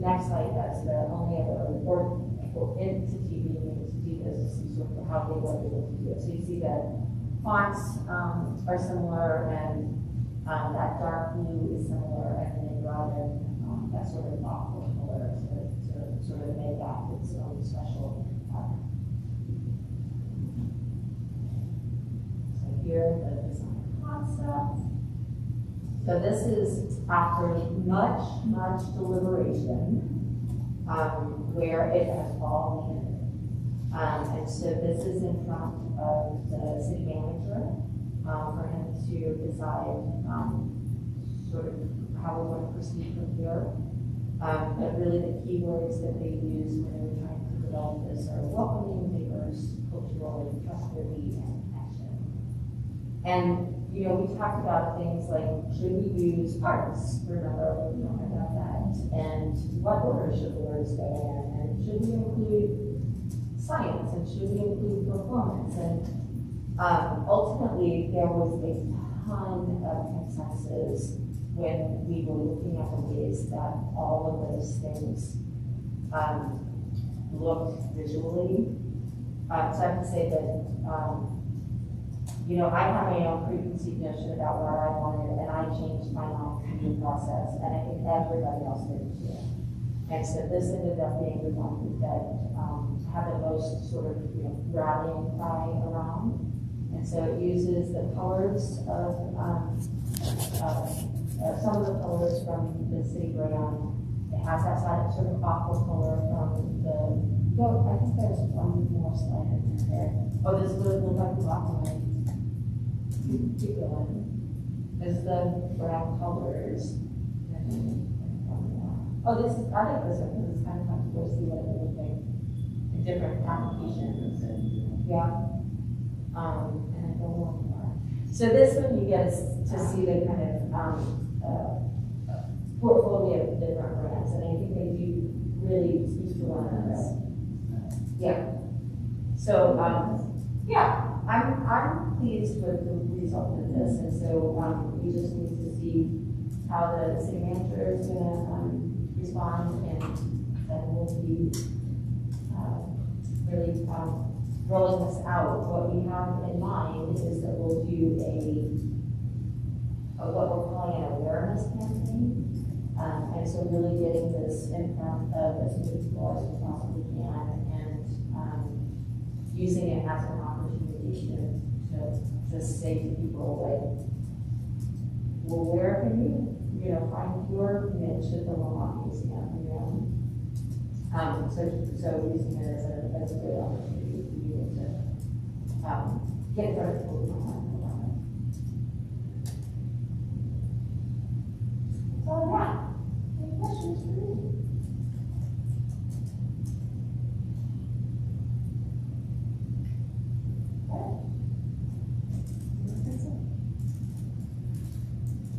Next Light as the only other entity being able to do this, sort of how they were able to do it. So you see that fonts are similar, and that dark blue is similar, and then they brought in that sort of aqua color to sort of make that its own special pattern. So here, the design concept. So this is after much deliberation, where it has all landed. And so this is in front of the city manager for him to decide sort of how we want to proceed from here. But really the key words that they use when they were trying to develop this are welcoming, diverse, cultural, trustworthy, and connection. And we talked about things like, should we use arts? Remember, we talked about that. And what order should the words go in? And should we include science? And should we include performance? And ultimately, there was a ton of consensus when we were looking at the ways that all of those things looked visually. So I have to say that I have my own preconceived notion about what I wanted, and I changed my mind through the process, and I think everybody else did too. And so this ended up being the one that had the most sort of rallying cry around. And so it uses the colors of some of the colors from the city brand. It has that sort of aqua color from the. I think there's one more slide in there. Oh, this would look like the aqua. Keep going. Is the brown colors. Oh, I like this one because it's kind of fun to go see what it would look like in different applications. And then go one more. So this one you get to see the kind of portfolio of different brands, and I think they do really speak to one another. Yeah. So I'm pleased with the result of this, and so we just need to see how the city manager is going to respond, and then we'll be really rolling this out, what we have in mind is that we'll do what we're calling an awareness campaign. And so really getting this in front of as many people as we possibly can, and using it as an opportunity to say to people, like, well, where can you find your niche at the Longmont Museum, So using it as a good opportunity for you to get in front of people who don't know about it. So yeah, any questions for me?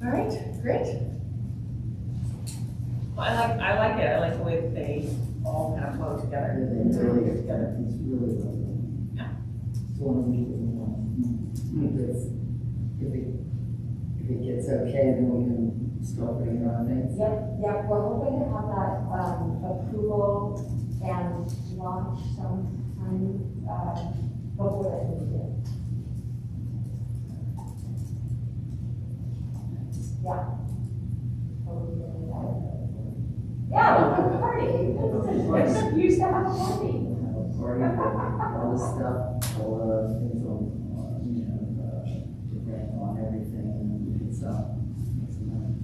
All right, great. Well, I like it. I like the way that they all kind of flow together. It's really well done. Yeah. It's one of the people we want. If it gets okay, then we can start putting it on things. Yep, we're hoping to have that approval and launch sometime before that meeting. Yeah. Yeah, we'll have a party. It's used to have a party. Party, all the stuff, all the things on everything, and it's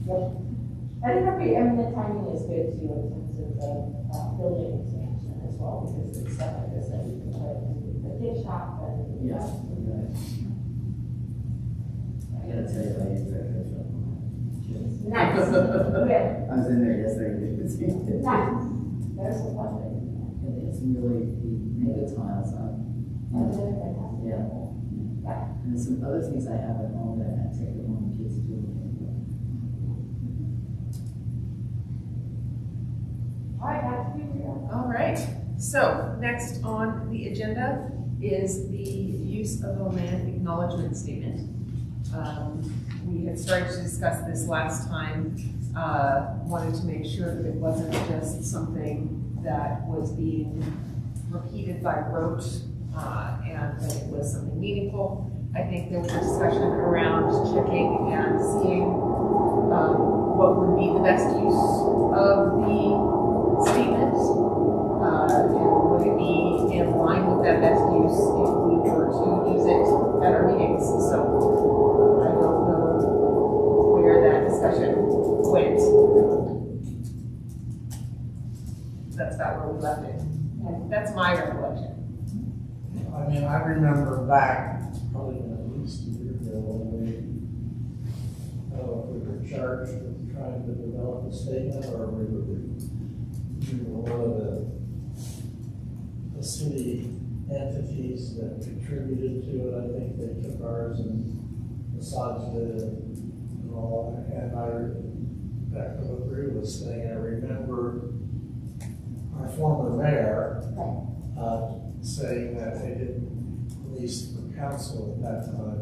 Yep. I think the timing is good too in terms of the building expansion as well, because it's stuff like this that you can put in the gift shop and. yeah. I gotta tell you, I use that picture. Nice. Good. I was in there yesterday. You could see it. Nice. There's a pleasure. It's really the mega tiles on. Yeah. Yeah. And there's some other things I have at home that I take it home to kids to do. All right, back to you, Rhea. All right. So next on the agenda is the use of a land acknowledgement statement. We had started to discuss this last time. Wanted to make sure that it wasn't just something that was being repeated by rote, and that it was something meaningful. I think there was a discussion around checking and seeing what would be the best use of the statement, and would it be in line with that best use if we were to use it at our meetings. So I don't know where that discussion went. That's about where we left it. That's my recollection. I mean, I remember back, probably at least a year ago, when I don't know if we were charged with trying to develop a statement, or we were one of the city entities that contributed to it. I think they took ours and massaged it and all. And back to what Rue was saying, I remember our former mayor saying that they didn't, at least for council at that time,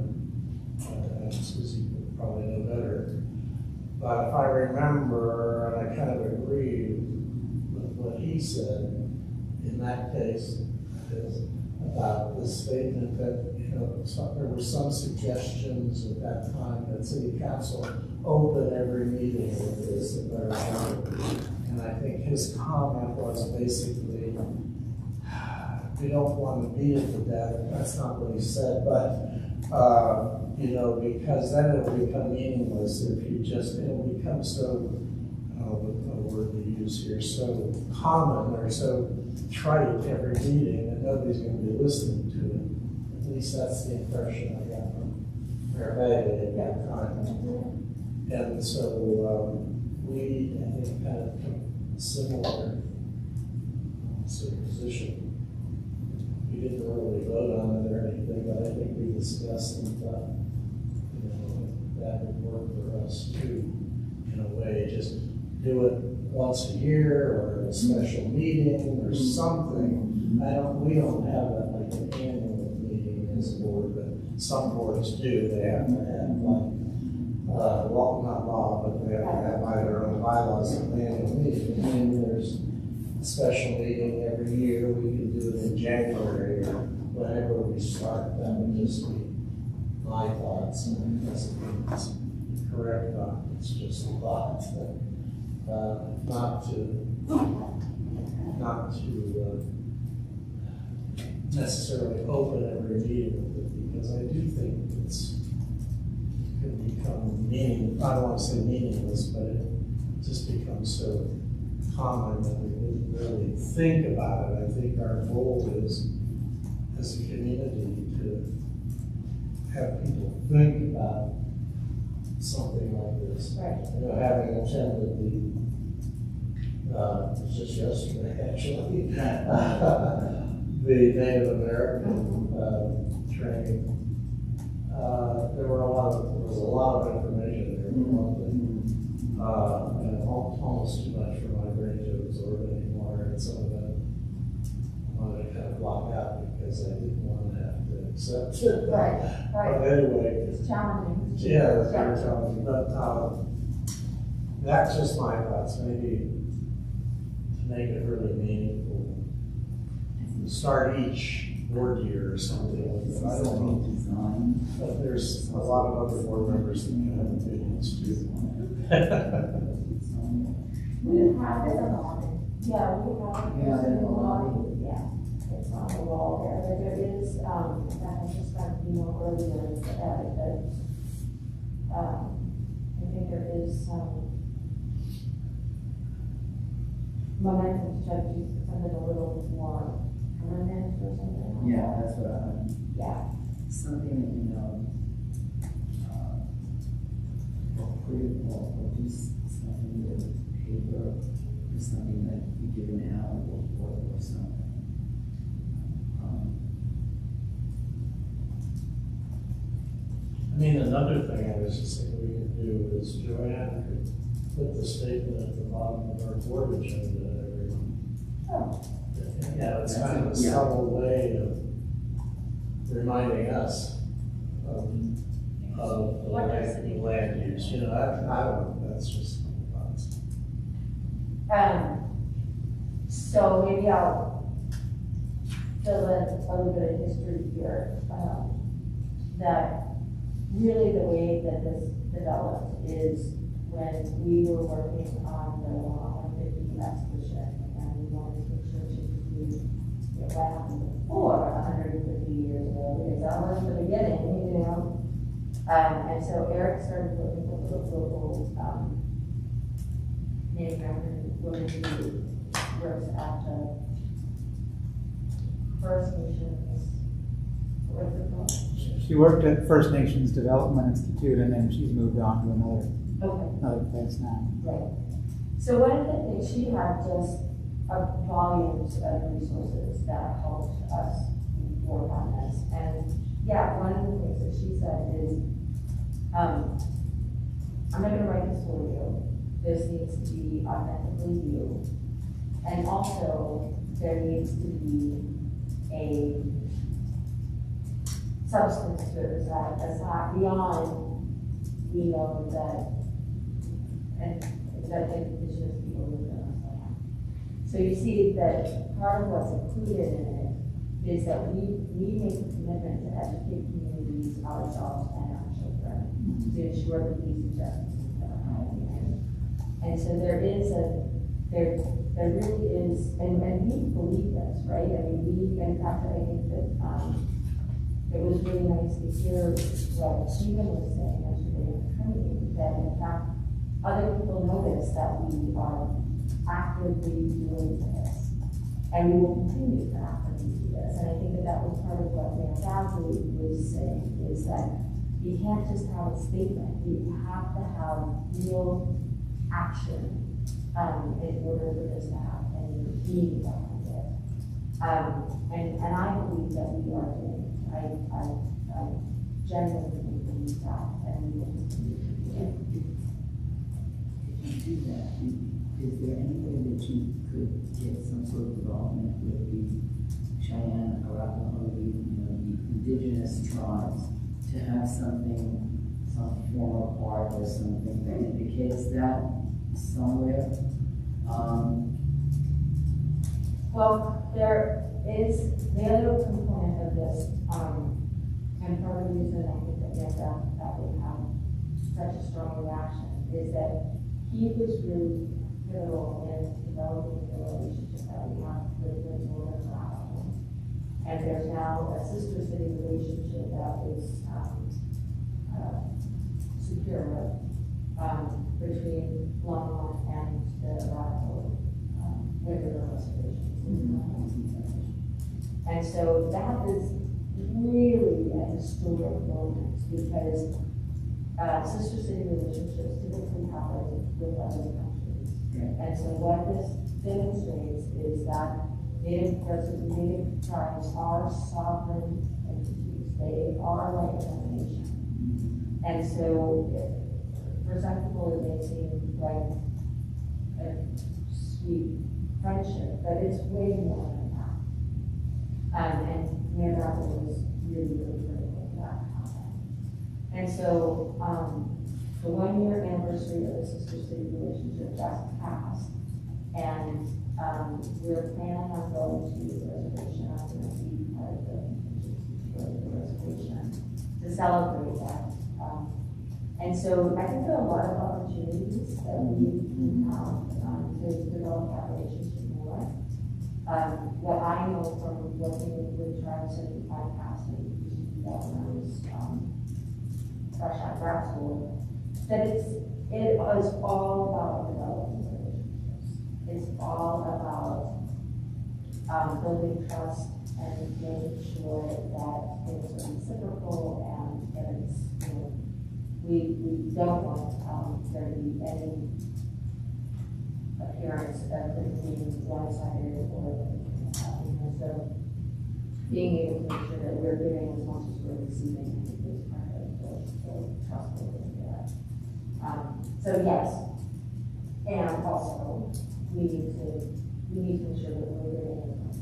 and Susie would probably know better, but if I remember, and I kind of agree with what he said in that case, is about the statement that, there were some suggestions at that time that city council open every meeting with this, if I remember. And I think his comment was basically, we don't want to beat it to death. That's not what he said, but because then it'll become meaningless if you it'll become so, I don't know what word to use here, so common or so trite every meeting that nobody's going to be listening to it. At least that's the impression I got from Mayor Bailey at that time. And so we, I think, kind of took a similar sort of position. We didn't really vote on it or anything, but I think we discussed and thought, that would work for us too, in a way. Just do it once a year or a special meeting or something. We don't have that like an annual meeting as a board, but some boards do. They have to have not law, but they have to have by their own bylaws an annual meeting. And then there's a special meeting every year. We can do it in January or whatever. just my thoughts, and it doesn't mean it's a correct thought, it's just a thought. Not to necessarily open every meeting with it, because I do think it can become I don't want to say meaningless, but it just becomes so common that we wouldn't really think about it. I think our goal is, as a community, to have people think about something like this. Right. You know, having attended it was just yesterday, actually, the Native American training. There was a lot of information there, and almost too much for my brain to absorb anymore, and some of it I wanted to kind of block out because I didn't want to have to accept it. Right. But anyway. It's challenging. Yeah, it's very challenging, but that's just my thoughts. Maybe to make it really meaningful, start each board year or something like that. I don't know. But there's a lot of other board members that can have opinions too. We have it on the lobby. Yeah, we have it. Yeah, in the lobby. Yeah, it's on the wall there. But there is, I just got an email earlier that I think there is some momentum to try to do something a little more permanent or something like Yeah, that. that's what I mean. Yeah. Something that, put it or do something with paper, or something that you give an hour or something. I mean, another thing I was just thinking we could do is Joanne could put the statement at the bottom of our board agenda every month. Oh. Yeah, it's kind of a subtle way of reminding us of the land use. You know, I don't know, that's just my thoughts. So maybe I'll fill in a little bit of history here. That really the way that this developed is when we were working on the 150 expedition, and we wanted to make sure to do what happened before 150 years ago, because that was the beginning, you know. And so Eric started looking for local Native American women who works at the First Nations, what is it called? She worked at First Nations Development Institute, and then she's moved on to another place now. Right. So one of the things, she had just volumes of resources that helped us work on this. And yeah, one of the things that she said is, I'm not going to write this for you. This needs to be authentically you. And also, there needs to be a substance to it aside beyond, we know that, and that indigenous people live in this land. So you see that part of what's included in it is that we make a commitment to educate communities, ourselves, and our children to ensure that these injustices are happening. And so there really is, and we believe this, right? I mean, in fact, I think that it was really nice to hear what Stephen was saying yesterday in the training, that in fact, other people notice that we are actively doing this, and we will continue to actively do this. And I think that that was part of what Dan Bradley was saying, is that you can't just have a statement, you have to have real action in order for this to have any meaning behind it. And I believe that we are doing it. I genuinely believe that, and we will continue to do it. If you do that, is there any way that you could get some sort of involvement with the Cheyenne, Arapaho, the indigenous tribes to have something, some formal part or something that indicates that somewhere? Well, there is the other component of this And part of the reason I think that would have such a strong reaction is that he was really pivotal in developing the relationship that we have with the Northern Ireland. And there's now a sister city relationship that is secure between Longmont and the Arapaho River reservations. And so that is really a historic moment because sister city relationships typically happen with other countries. And so what this demonstrates is that Native tribes are sovereign entities. They are like a nation. And so for some people it may seem like a sweet friendship, but it's way more than that. And Mayor was really, really critical to that content. And so the 1-year anniversary of the sister city relationship just passed, and we're planning on going to the reservation. I'm going to be part of the reservation to celebrate that. And so I think there are a lot of opportunities that we can have to develop that relationship more. What I know from working with tribes in my past, and when I was fresh out of grad school, that it was all about developing relationships. It's all about building trust and making sure that things are reciprocal and it's, we don't want there to be any appearance of it being one-sided or so being able to make sure that we're giving as much as we're receiving, I think is part of the trust building there. So yes, and also we need to ensure that we're giving as much.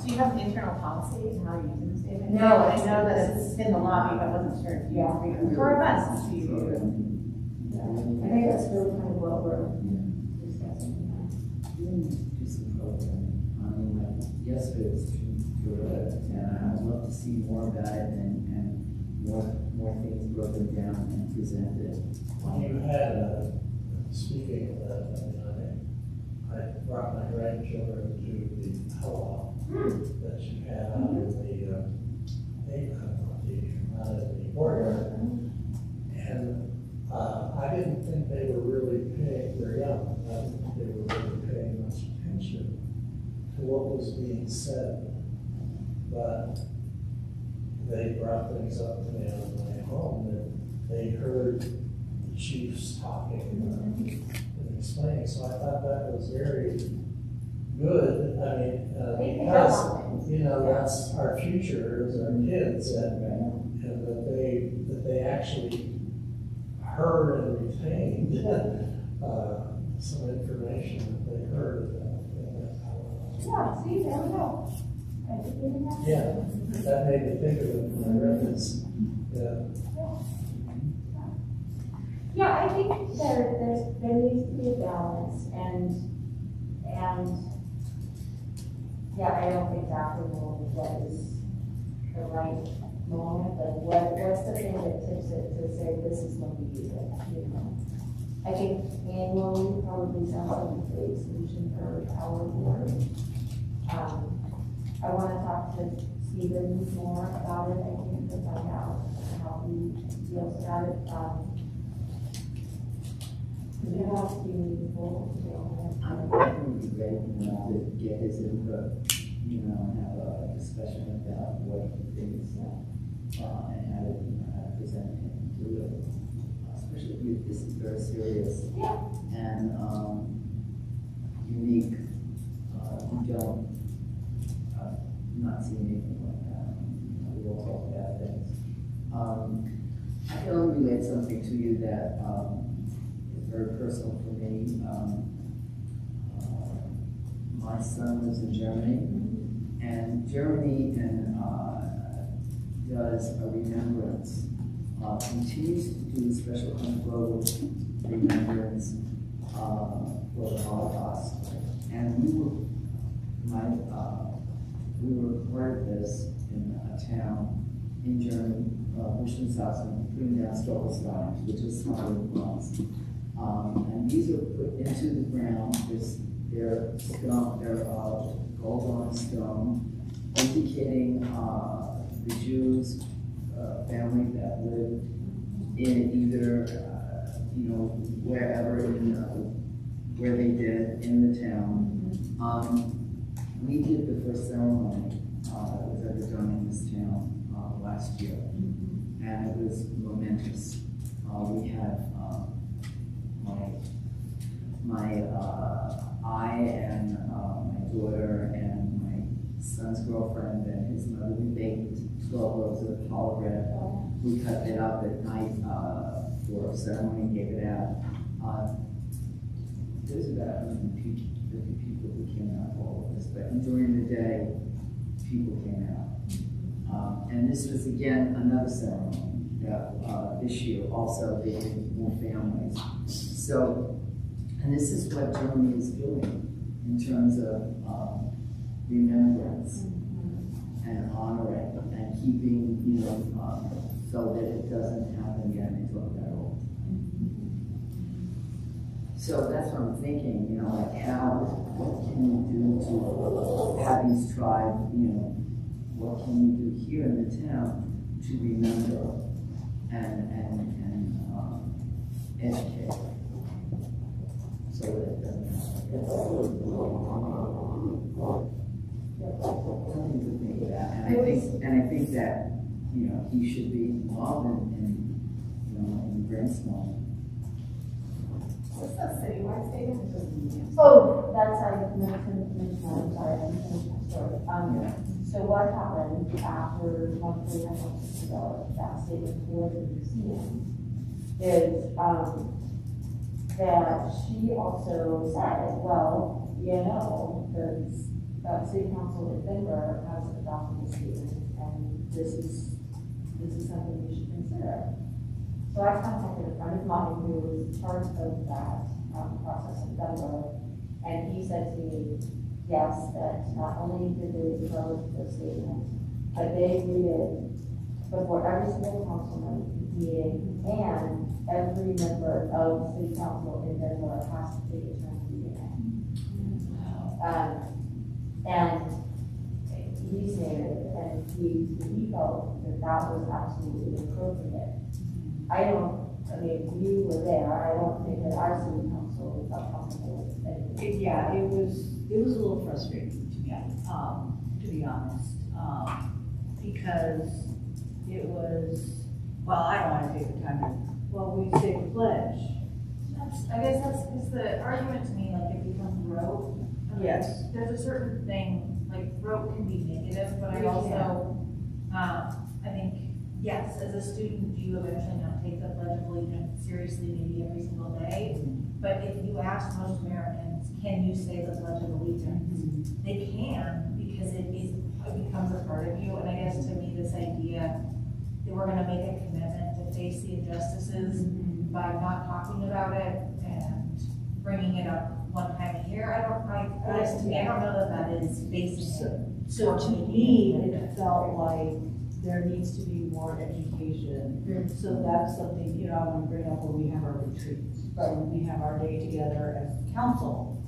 Do you have an internal policy and how you use the statement? No, I know that it's in the lobby, but I wasn't sure if you for events do you do. I think that's really kind of what we're discussing. Just a program. I mean, yesterday was good, and I'd love to see more about it and more things broken down and presented. You had, speaking of that, I brought my grandchildren to the co-op that you had out in the courtyard. And I didn't think they were really paying, they're young, I didn't think they were really paying much attention to what was being said. But they brought things up to me on the way home that they heard the chiefs talking and explaining. So I thought that was very good. I mean, because that's our future as our kids, and that they actually heard and retained some information that they heard. Yeah, see, there we go. Yeah, that made me think of it when I read this. Yeah. Yeah, I think there needs to be a balance, and yeah, I don't exactly know what is the right moment, but what's the thing that tips it to say this is when we use it, I think annually probably sounds like a great solution for our board. I want to talk to Stephen more about it, I think, to find out how he feels about it. It has to be meaningful. I think it would be great, to get his input, and have a discussion about what he thinks, and how to present it and do it. Especially if this is very serious and unique. You don't not see anything like that. We all talk about things. I can only relate something to you that is very personal for me. My son lives in Germany, and Germany does a remembrance, continues to do a special kind of global remembrance for the Holocaust. And we were we were part of this in a town in Germany, Bushenshaus, putting down Stolzstein, which is how it was. And these are put into the ground. They're stone, they're gold on stone, indicating the Jews family that lived in either, wherever where they did in the town. We did the first ceremony that was ever done in this town last year, and it was momentous. We had I and my daughter and my son's girlfriend and his mother, we baked 12 loaves of challah bread. We cut it up at night for a ceremony, gave it out. There's about 150 people who came out for all of this, but during the day, people came out. And this was again another ceremony that this year also they did more families. So, and this is what Germany is doing in terms of remembrance and honoring and keeping, so that it doesn't happen again. They talk about all. So that's what I'm thinking, like what can you do to have these tribes, what can you do here in the town to remember and educate, so that it doesn't happen. Something to think about, and I think that he should be involved in brainstorming. What's that citywide statement? Oh, that's, I mentioned, I'm sorry, I finished my story. So what happened after monthly I helped to develop that statement for the museum is that she also said, well, the city council in Denver has adopted a statement, and this is something we should consider. So I contacted a friend of mine who was part of that process in Denver, and he said to me, yes, that not only did they develop the statement, but they read it before every single council meeting, and every member of the city council in Denver has to take a turn reading it. And he stated, and he felt that was absolutely appropriate. You were there, I don't think that our city council felt comfortable with it. Yeah, it was a little frustrating to me, to be honest, because it was, I don't want to take the time we say the pledge. I guess that's because the argument to me, like, it becomes rote. Yes. There's a certain thing, like, rote can be negative, but I also, I think, yes, as a student, you eventually not take the Pledge of Allegiance seriously maybe every single day. But if you ask most Americans, can you say the Pledge of Allegiance? They can, because it becomes a part of you. And I guess to me, this idea that we're going to make a commitment to face the injustices by not talking about it and bringing it up one time a year, I don't know that is facing it. So to me, it felt like there needs to be more education. So that's something, I want to bring up when we have our retreats, but when we have our day together as council,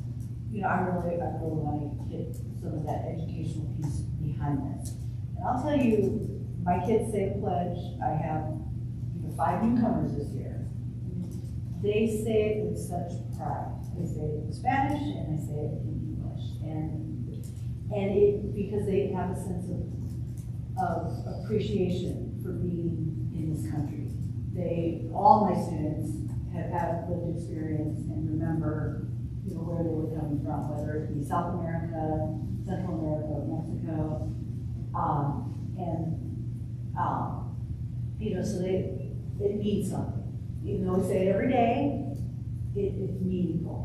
I really want to get some of that educational piece behind this. And I'll tell you, my kids say the pledge. I have 5 newcomers this year. They say it with such pride. They say it in Spanish and they say it in English, and it because they have a sense of appreciation for being in this country. All my students have had lived experience and remember, where they were coming from, whether it be South America, Central America, Mexico, so it means something. Even though we say it every day, it's meaningful.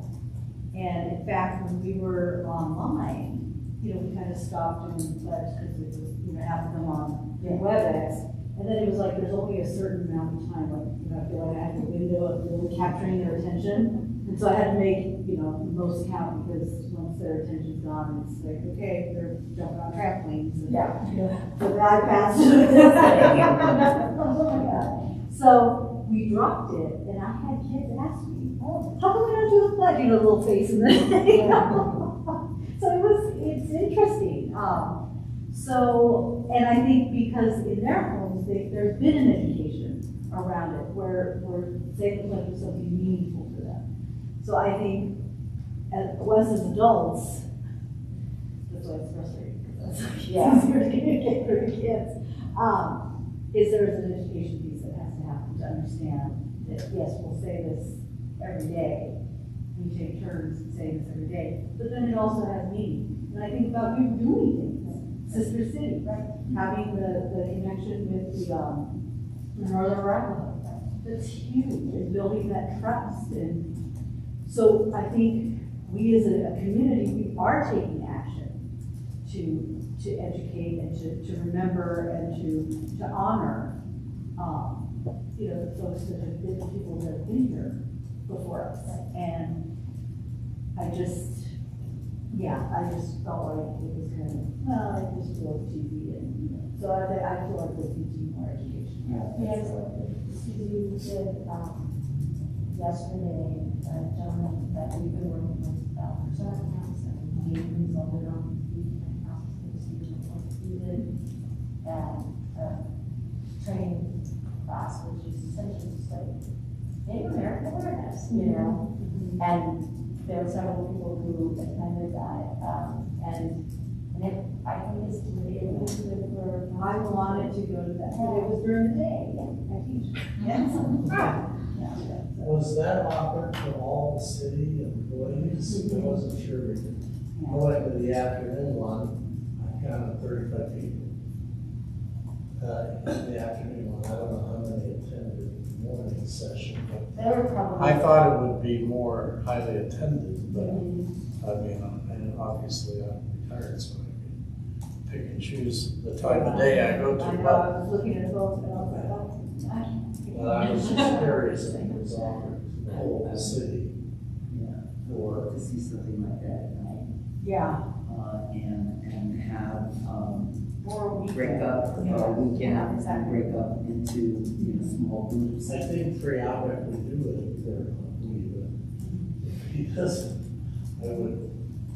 And in fact, when we were online, we kind of stopped doing the pledge because it was, having them on WebEx. And then it was like, there's only a certain amount of time, I feel like I had the window of really capturing their attention. And so I had to make, you know, the most count, because once their attention's gone, it's like, okay, they're jumping on trampolines and, you know, the iPads. Oh my God. So we dropped it, and I had kids ask me, oh, how come we don't do the pledge? You know, little face and then, you know. So it's interesting. So, and I think because in their homes, there's been an education around it where saying the pledge was something meaningful to them. So I think as adults, that's why it's frustrating, because that's easier to communicate for the kids, is there is an education piece that has to happen to understand that, yes, we'll say this every day, we take turns saying this every day, but then it also has meaning. And I think about people doing things, Sister City, right? Having the connection with the Northern Arapaho, that's huge, and building that trust. And so I think we as a community, we are taking action to educate and to remember and to honor, you know, the folks that have been, the people that have been here before us. And I just felt like it was kind of, well, it just feels cheesy, and, you know, so I feel like there's need more education. Yes, Susie did, yesterday, a gentleman that we've been working with, for some accounts, and he consulted on the accounts, he did, training class, which is essentially just like Native American awareness, you know, and there were several people who attended that, and I think it's really good for. I wanted to go to that, but it was during the day. I teach. Yes. Was that offered to all the city employees? I wasn't sure. I went to the afternoon one, I counted 35 people. The afternoon one, I don't know how many attended the morning session, but There were probably. I thought it would be more highly attended, but I mean, and obviously I'm retired, so I can pick and choose the time of day I go to. I know, I was looking at both, and I was like, oh, gosh. But I was just curious if it was offered to the whole city. Yeah, or to see something like that at night. Yeah. And have, Or weekend. break up, weekend, Yeah, exactly. break up into, you know, small groups. I think 3 hours would do it for me, but if he doesn't, I would,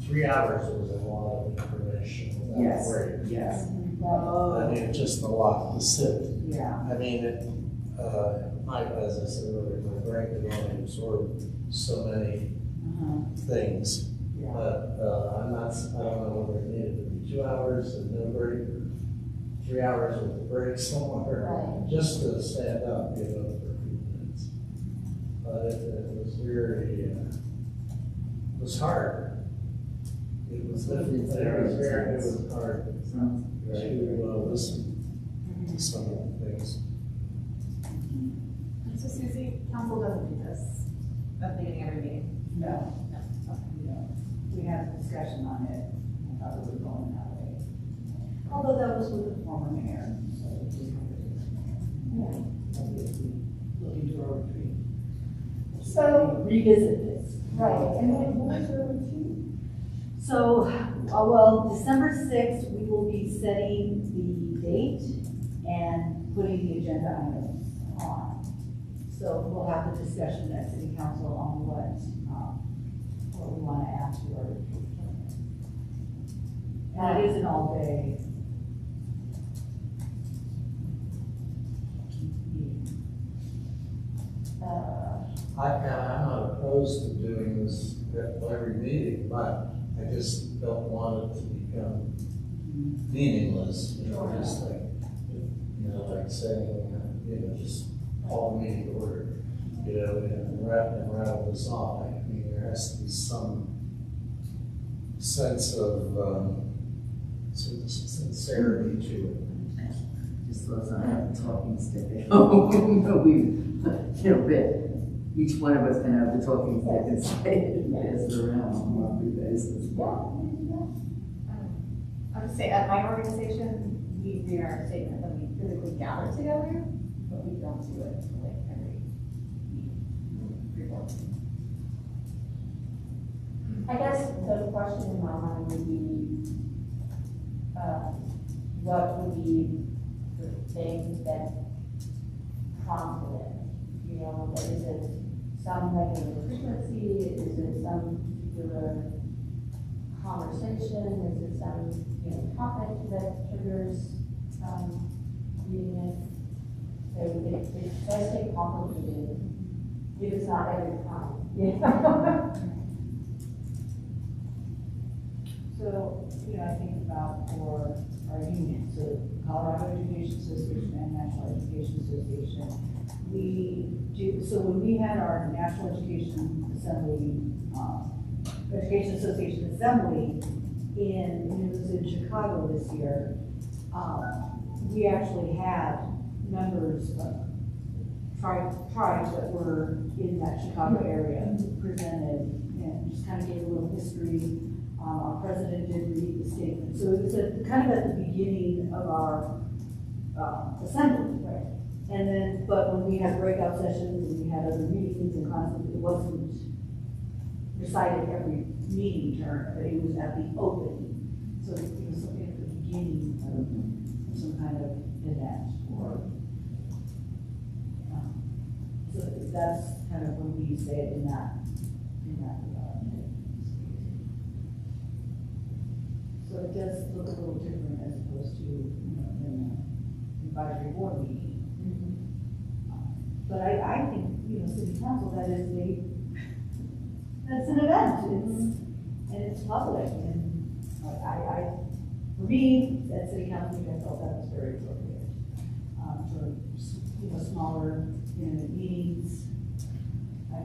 3 hours was a lot of information without break. Yes. I mean, just a lot to sit. Yeah. I mean, as I said earlier, my brain can only absorb so many things. Yeah. But I don't know whether it needed to be 2 hours and no break, or 3 hours with a break somewhere, Right. just to stand up, you know, for a few minutes. But it was very, it was hard. It was difficult. It was hard to listen to some of the things. So Susie, council doesn't do this at the beginning of every meeting? No. We had a discussion on it. I thought we were going that way. Although that was with the former mayor, so it was looking to our retreat. So- Revisit this. Right, and then what was your retreat? So, well, December 6th, we will be setting the date and putting the agenda items on. So we'll have the discussion at city council on what we want to add to our retreat. And it is an all-day meeting. I'm not opposed to doing this at every meeting, but I just don't want it to become meaningless, you know, just like, you know, like saying, you know, just call the meeting to order, you know, and rattle this off. I mean, there has to be some sense of sincerity to it. Just let's not have a talking stick at home. But each one of us can have the talking stick and say it and pass it around on a monthly basis. I would say at my organization, we read our statement when we physically gather together, but we don't do it like every week. I guess the question in my mind would be, what would be the thing that prompted it? You know, is it some regular frequency? Is it some particular conversation? Is it some, you know, topic that triggers reading it? So it does get complicated if it's not every time. Yeah. So, you know, I think about for our union, so Colorado Education Association and National Education Association, we do, so when we had our National Education Assembly, Education Association Assembly it was in Chicago this year, we actually had members of tribes that were in that Chicago area presented and just kind of gave a little history. Our president did read the statement. So it was kind of at the beginning of our assembly. Right. And then, but when we had breakout sessions and we had other meetings and classes, it wasn't recited every meeting turn, but it was at the opening. So it was something at the beginning of some kind of event or so that's kind of when we say it in that So it does look a little different as opposed to, you know, in an advisory board meeting. But I think, you know, city council, that's an event. And it's public. And for me, at city council, I felt that was very appropriate. For, you know, smaller, meetings, I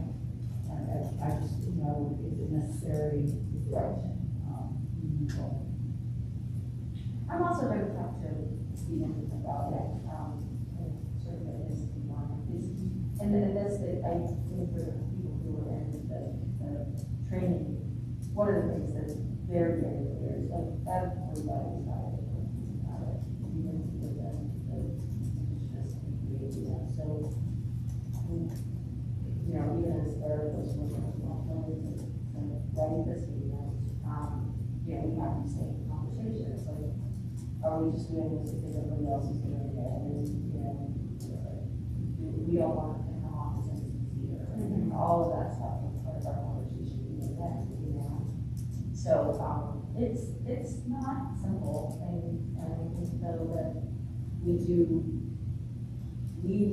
just, you know, is it necessary? Is it, meaningful? I'm also going to talk to Stephen about that, sort of a history one. And then that's I think for the people who are in the training, one of the things that's very, very clear is like everybody's got it, even with the indigenous community. So, you know, even as therapists, we're going to write this video, you know, we have these same conversations, like, are we just doing this because everybody else is doing it, and, you know, we don't want to come off as insincere, and all of that stuff is part of our conversation, you know. So, it's not simple, and I think though that we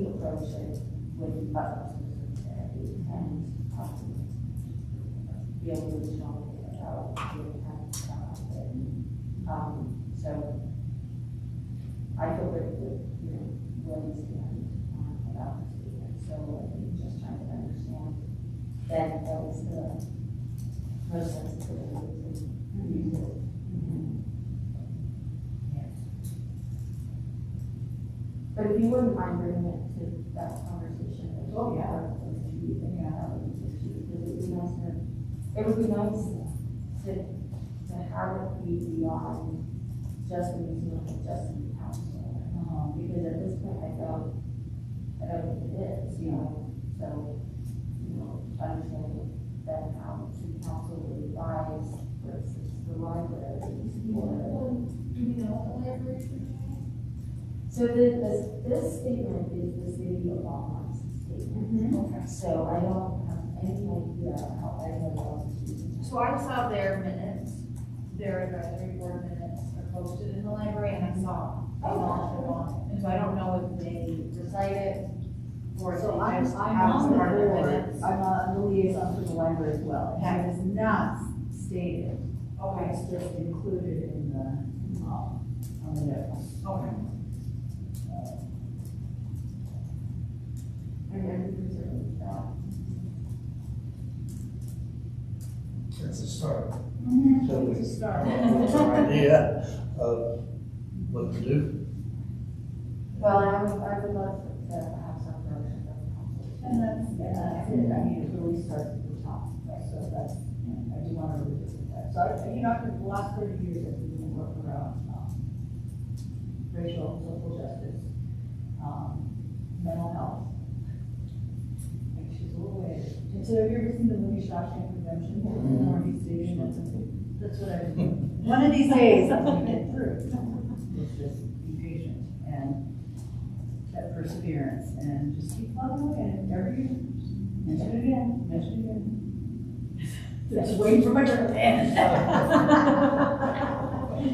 approach it with the utmost sincerity, and be able to strongly about the kind of stuff, and so I feel very good, you know, where we stand about this statement. So I think just trying to understand that was the most sensitive way to use it. But if you wouldn't mind bringing it to that conversation, that oh yeah, that would be nice it would be nice to have it be beyond just the museum and just the council. Because at this point I don't think it is, you know. So, you know, understanding then how city council would advise versus the library. Do we know what the library is doing? So this statement is the city of Longmont's statement. Okay. So I don't have any idea how anybody else is using it. So I saw their minutes, their advisory board minutes are posted in the library, and I saw a lot of them on it. And so I don't know if they recite it or if So they I'm just have on it the part of their board, minutes. I'm the liaison for the library as well. Okay. It is not stated. Okay. It's just included in the, on the notes. Okay. And preserve that. It's a start. So we it's a start. have an idea of what to do. Well, I would love to have some direction from the council. And that's it. I mean, it really starts at the top. So that's, I do want to revisit that. So, you know, for the last 30 years, I've been working around racial and social justice, mental health. Like she's a little weird. And so have you ever seen the movie Shawshank Redemption? redemption, that's what I, one of these days, I'm gonna get through. It's just be patient and that perseverance and just keep plugging away and every year, mention it again, mention it again. Just waiting for my turn to end.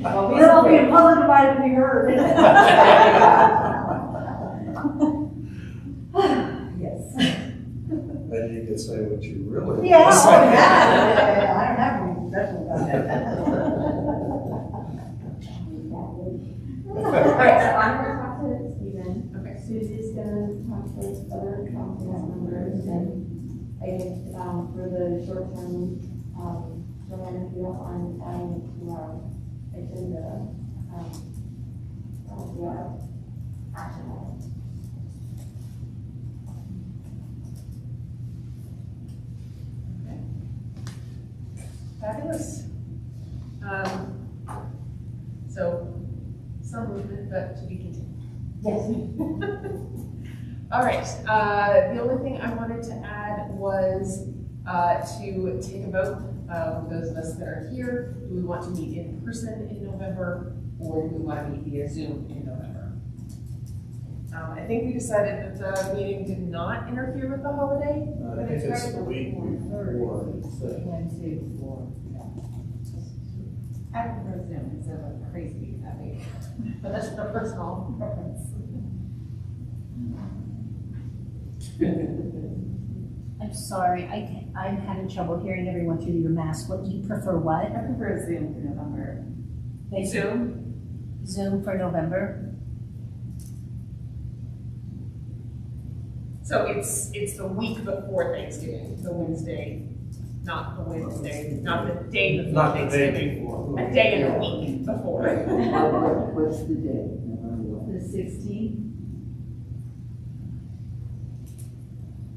We're all being puzzled divided to be heard. Yes. Then you can say what you really Yeah, want to oh, say. yeah, I don't have to be special about that. All right, so I'm gonna talk to Stephen. Okay. Susie's gonna talk to other council members, and I think, for the short term, Joanne, if you don't mind adding to our agenda, our action items. Fabulous. So, some movement, but to be continued. Yes. All right, the only thing I wanted to add was to take a vote, for those of us that are here. Do we want to meet in person in November, or do we want to meet via Zoom in November? I think we decided that the meeting did not interfere with the holiday. I think it's the week before. Wednesday before. I prefer Zoom instead of a crazy week that week, but that's the personal preference. I'm sorry, I'm having trouble hearing everyone through your mask. What do you prefer? What? I prefer Zoom for November. Zoom? Zoom for November? So it's the week before Thanksgiving, the Wednesday, not the Wednesday, not the day before Not the day Thanksgiving. before. A day and a week before. What's the day? The 16th.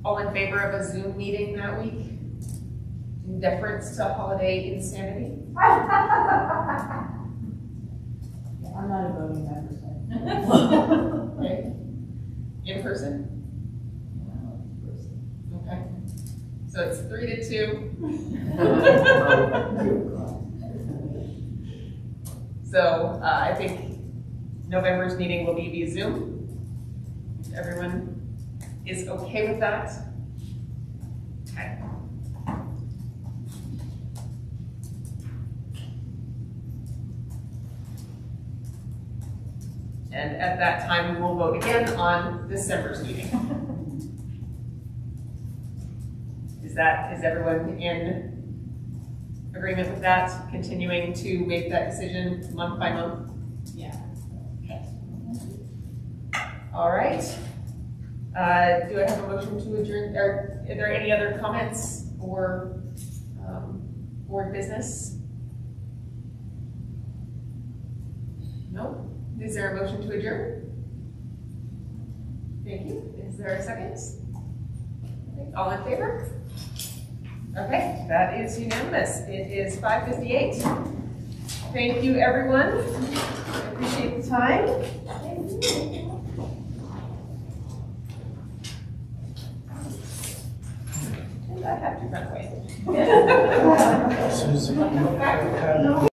All in favor of a Zoom meeting that week? In deference to holiday insanity? I'm not a voting member, so. Okay. In person? Okay. So it's 3 to 2. So I think November's meeting will be via Zoom. If everyone is okay with that? Okay. And at that time, we will vote again on December's meeting. Is everyone in agreement with that? Continuing to make that decision month by month? Yeah. Okay. All right. Do I have a motion to adjourn? Are there any other comments or board business? No? Is there a motion to adjourn? Thank you. Is there a second? All in favor? Okay, that is unanimous. It is 5:58. Thank you, everyone. I appreciate the time. And I have to run away. Susie, you have